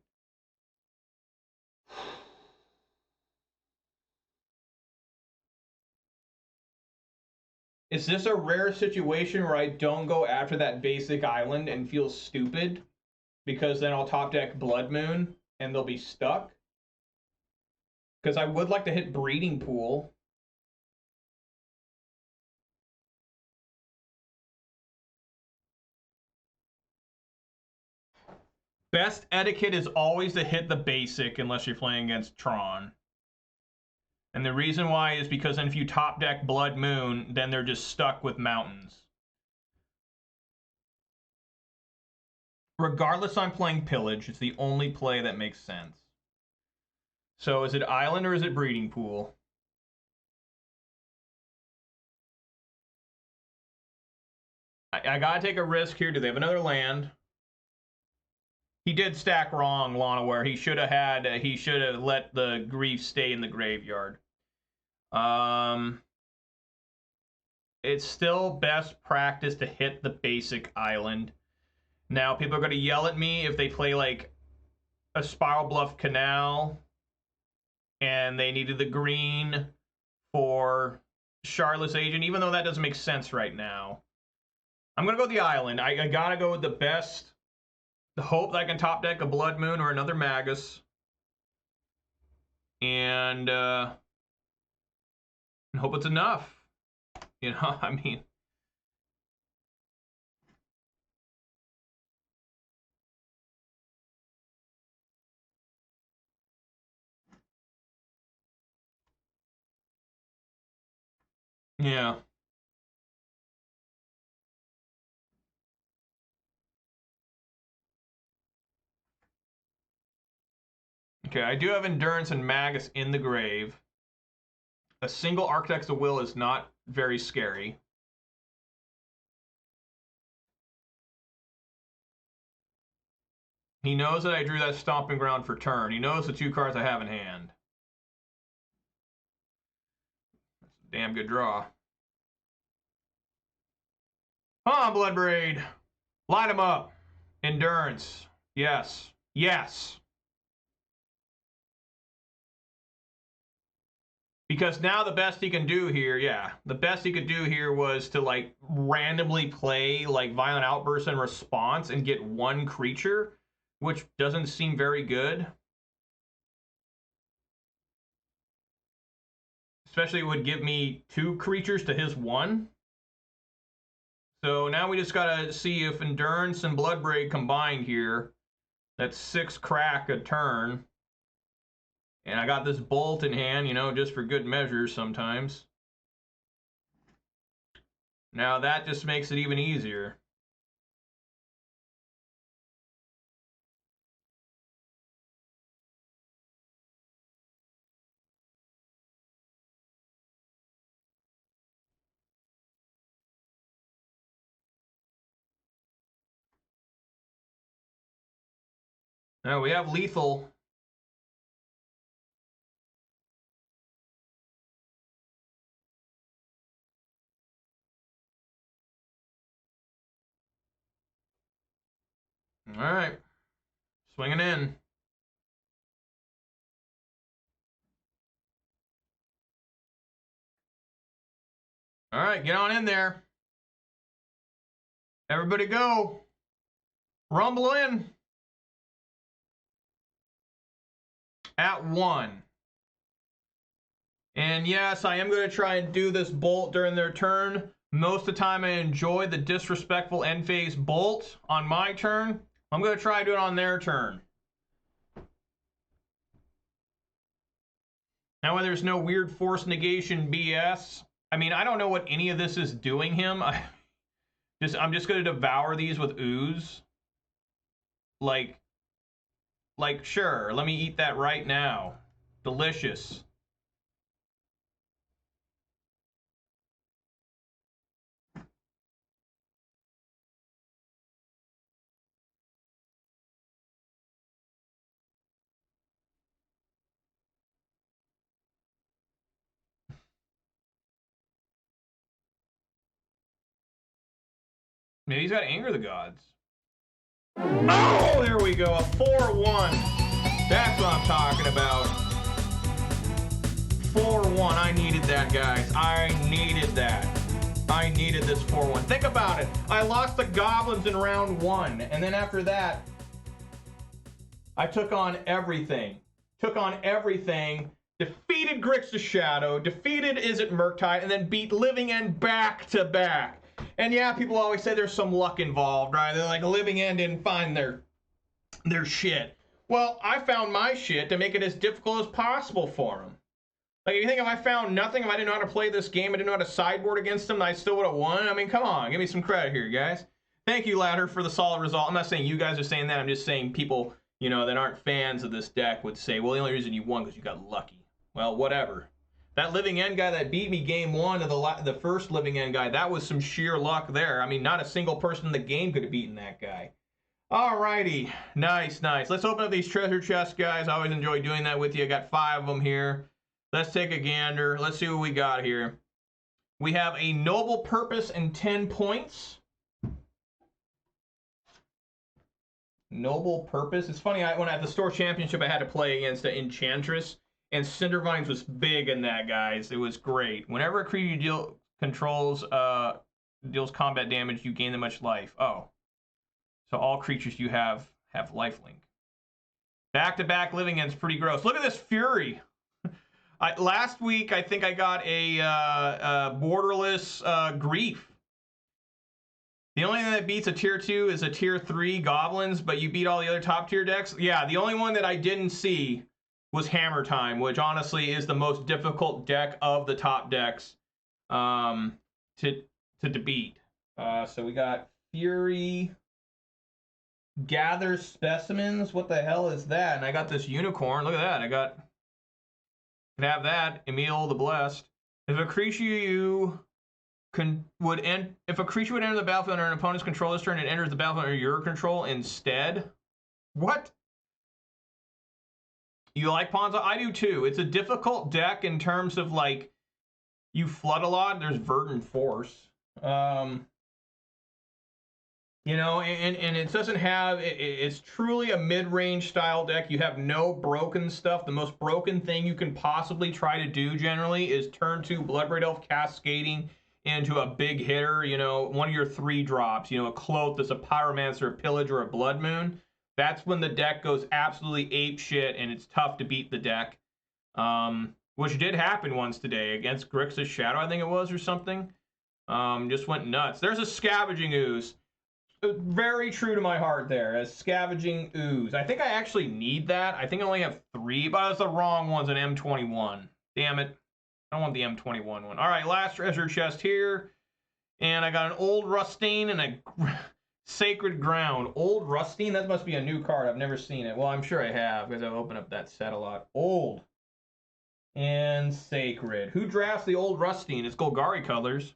A: Is this a rare situation where I don't go after that basic island and feel stupid? Because then I'll top deck Blood Moon and they'll be stuck? Because I would like to hit Breeding Pool. Best etiquette is always to hit the basic unless you're playing against Tron. And the reason why is because then if you top deck Blood Moon, then they're just stuck with mountains. Regardless, I'm playing Pillage. It's the only play that makes sense. So is it Island or is it Breeding Pool? I gotta take a risk here. Do they have another land? He did stack wrong, Lana, where he should have let the Grief stay in the graveyard. It's still best practice to hit the basic island. Now, people are going to yell at me if they play, like, a Spiral Bluff Canal and they needed the green for Charlotte's Agent, even though that doesn't make sense right now. I'm going to go with the island. I got to go with the best. The hope that I can top deck a Blood Moon or another Magus. And hope it's enough. You know, I mean... Yeah. Okay, I do have Endurance and Magus in the grave. A single Architects of Will is not very scary. He knows that I drew that Stomping Ground for turn. He knows the 2 cards I have in hand. That's a damn good draw. Come on, Bloodbraid. Light him up. Endurance. Yes. Yes. Because now the best he can do here, yeah, the best he could do here was to, like, randomly play, like, Violent Outburst and Response and get 1 creature, which doesn't seem very good. Especially it would give me 2 creatures to his 1. So now we just gotta see if Endurance and Bloodbraid combined here. That's 6 crack a turn. And I got this Bolt in hand, you know, just for good measure sometimes. Now that just makes it even easier. Now we have lethal. All right. Swinging in. All right, get on in there. Everybody go. Rumble in. At 1. And yes, I am going to try and do this bolt during their turn. Most of the time I enjoy the disrespectful end phase bolt on my turn. I'm going to try and do it on their turn. Now, when there's no weird force negation BS, I mean, I don't know what any of this is doing him. I'm just going to devour these with ooze. Like, sure, let me eat that right now. Delicious. Maybe he's got Anger of the Gods. Oh, there we go. A 4-1. That's what I'm talking about. 4-1. I needed that, guys. I needed that. I needed this 4-1. Think about it. I lost the Goblins in round 1. And then after that, I took on everything. Defeated Grixis Shadow. Defeated Izzet Murktide. And then beat Living End back to back. And yeah, people always say there's some luck involved, right? They're like, Living End didn't find their shit. Well, I found my shit to make it as difficult as possible for them. Like, you think if I found nothing, if I didn't know how to play this game, I didn't know how to sideboard against them, I still would have won? I mean, come on, give me some credit here, guys. Thank you, Ladder, for the solid result. I'm not saying you guys are saying that. I'm just saying people, you know, that aren't fans of this deck would say, well, the only reason you won because you got lucky. Well, whatever. That Living End guy that beat me game 1 of the first Living End guy, that was some sheer luck there. I mean, not a single person in the game could have beaten that guy. Alrighty. Nice. Let's open up these treasure chests, guys. I always enjoy doing that with you. I got 5 of them here. Let's take a gander. Let's see what we got here. We have a Noble Purpose and 10 points. Noble Purpose. It's funny, when at the store championship, I had to play against an Enchantress. And Cindervines was big in that, guys. It was great. Whenever a creature deals combat damage, you gain that much life. Oh. So all creatures you have lifelink. Back-to-back Living End's pretty gross. Look at this Fury. Last week, I think I got a borderless Grief. The only thing that beats a tier 2 is a tier 3 Goblins, but you beat all the other top tier decks. Yeah, the only one that I didn't see was Hammer Time, which honestly is the most difficult deck of the top decks to beat. So we got Fury, Gather Specimens. What the hell is that? And I got this Unicorn. Look at that. Can have that. Emil the Blessed. If a creature would enter the battlefield under an opponent's control this turn, it enters the battlefield under your control instead. What? You like Ponza? I do too. It's a difficult deck in terms of, like, you flood a lot. There's Verdant Force. You know, and it doesn't have, it's truly a mid-range style deck. You have no broken stuff. The most broken thing you can possibly try to do generally is turn 2 Bloodbraid Elf cascading into a big hitter, you know, one of your 3 drops, you know, a Klothys, a Pyromancer, a Pillage, or a Blood Moon. That's when the deck goes absolutely ape shit, and it's tough to beat the deck. Which did happen once today against Grixis Shadow, I think it was, or something. Just went nuts. There's a Scavenging Ooze. Very true to my heart there, a Scavenging Ooze. I think I actually need that. I think I only have 3, but that's the wrong one's an M21. Damn it. I don't want the M21 one. All right, last treasure chest here. And I got an Old Rustine and a Sacred Ground. Old Rustine? That must be a new card. I've never seen it. Well, I'm sure I have, because I've opened up that set a lot. Old and Sacred. Who drafts the Old Rustine? It's Golgari colors.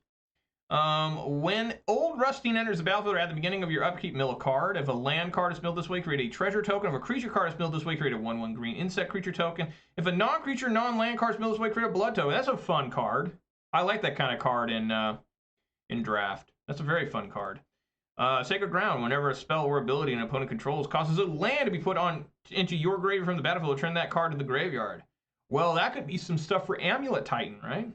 A: When Old Rusting enters the battlefield or at the beginning of your upkeep, mill a card. If a land card is milled this way, create a treasure token. If a creature card is milled this way, create a 1/1 green insect creature token. If a non-creature, non-land card is milled this way, create a blood token. That's a fun card. I like that kind of card in draft. That's a very fun card. Sacred Ground. Whenever a spell or ability an opponent controls causes a land to be put into your graveyard from the battlefield, return that card to the graveyard. Well, that could be some stuff for Amulet Titan, right?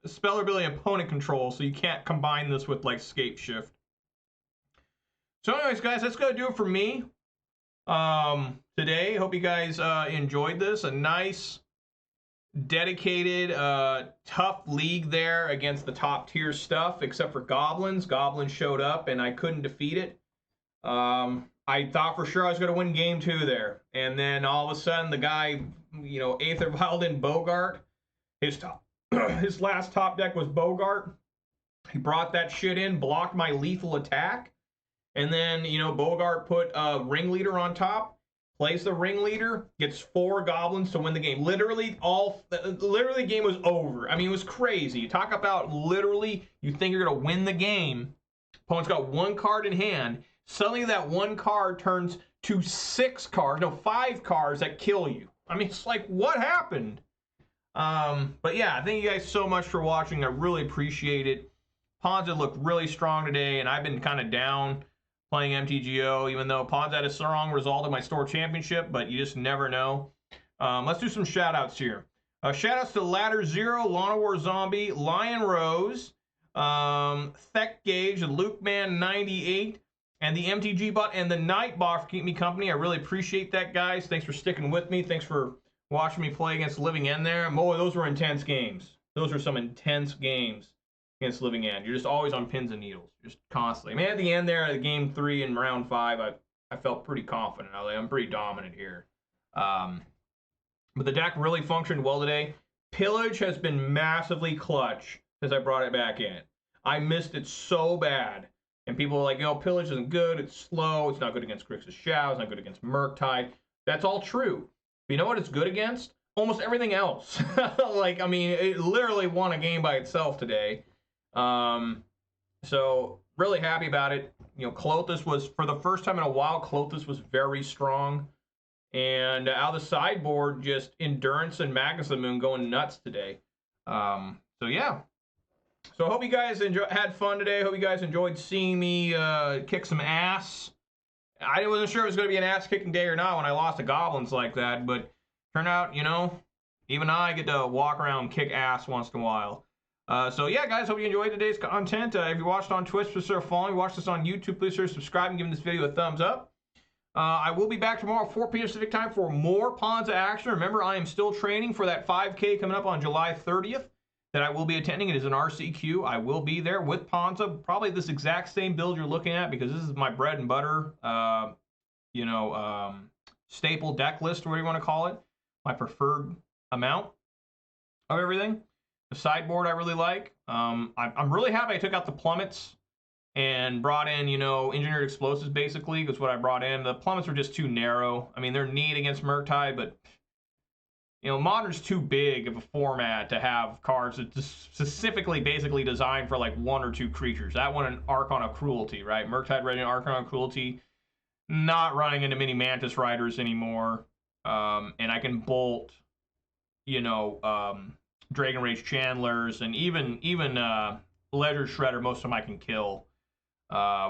A: Spell or ability opponent controls, so you can't combine this with like Scape Shift. So anyways, guys, that's gonna do it for me today. Hope you guys enjoyed this. A nice, dedicated, tough league there against the top tier stuff, except for Goblins. Goblins showed up and I couldn't defeat it. I thought for sure I was gonna win game 2 there, and then all of a sudden the guy, you know, Aether Violin Bogart, his last top deck was Bogart. He brought that shit in, blocked my lethal attack, and then, you know, Bogart put a Ringleader on top, plays the Ringleader, gets 4 goblins to win the game. Literally, the game was over. I mean, it was crazy. Talk about literally, you think you're gonna win the game. Opponent's got 1 card in hand. Suddenly, that 1 card turns to 5 cards that kill you. I mean, it's like, what happened? But yeah, thank you guys so much for watching. I really appreciate it. Ponza looked really strong today, and I've been kind of down playing MTGO, even though Ponza had a strong result in my store championship, but you just never know. Let's do some shout outs here. Shout outs to Ladder Zero, Lana War Zombie, Lion Rose, Thek Gauge, Luke Man 98, and the MTG bot and the Nightbot for keeping me company. I really appreciate that, guys. Thanks for sticking with me. Thanks for watching me play against Living End there. Boy, those were intense games. Those were some intense games against Living End. You're just always on pins and needles, just constantly. I mean, at the end there, at game 3 and round 5, I felt pretty confident. I'm pretty dominant here. But the deck really functioned well today. Pillage has been massively clutch since I brought it back in. I missed it so bad. And people are like, you know, Pillage isn't good, it's slow, it's not good against Grixis Shao, it's not good against Murktide. That's all true. But you know what it's good against? Almost everything else. Like, I mean, it literally won a game by itself today. So, really happy about it. You know, Klothys was, for the first time in a while, Klothys was very strong. And out of the sideboard, just Endurance and Magus of the Moon going nuts today. So, yeah. So, I hope you guys had fun today. I hope you guys enjoyed seeing me kick some ass. I wasn't sure it was going to be an ass-kicking day or not when I lost to Goblins like that, but turned out, you know, even I get to walk around and kick ass once in a while. So yeah, guys, hope you enjoyed today's content. If you watched on Twitch, please start following. If you watched this on YouTube, please start subscribing and giving this video a thumbs up. I will be back tomorrow at 4 p.m. Pacific time for more Ponza action. Remember, I am still training for that 5K coming up on July 30th. That I will be attending. It is an RCQ. I will be there with Ponza. Probably this exact same build you're looking at, because this is my bread and butter, you know, staple deck list, or whatever you want to call it. My preferred amount of everything. The sideboard I really like. I'm really happy I took out the plummets and brought in, you know, engineered explosives, basically. That's what I brought in. The plummets were just too narrow. I mean, they're neat against Murktide, but you know, Modern's too big of a format to have cards that just specifically basically designed for like 1 or 2 creatures. That one, an Archon of Cruelty, right? Murktide ready, Archon of Cruelty. Not running into many Mantis Riders anymore. And I can bolt, you know, Dragon Rage Chandlers, and even Ledger Shredder, most of them I can kill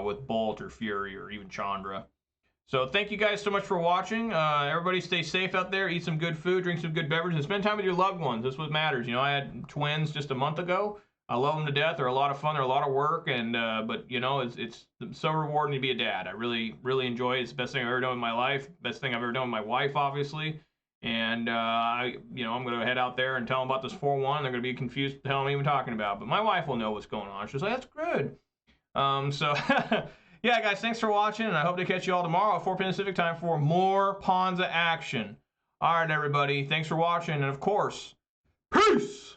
A: with Bolt or Fury or even Chandra. So thank you guys so much for watching. Everybody stay safe out there. Eat some good food, drink some good beverages, and spend time with your loved ones. That's what matters. You know, I had twins just a month ago. I love them to death. They're a lot of fun. They're a lot of work, and but you know, it's so rewarding to be a dad. I really enjoy it. It's the best thing I've ever done in my life. Best thing I've ever done with my wife, obviously. And you know, I'm gonna head out there and tell them about this 4-1. They're gonna be confused what the hell I'm even talking about. But my wife will know what's going on. She's like, that's good. So. Yeah, guys, thanks for watching, and I hope to catch you all tomorrow at 4 p.m. Pacific time for more Ponza action. All right, everybody, thanks for watching, and of course, peace!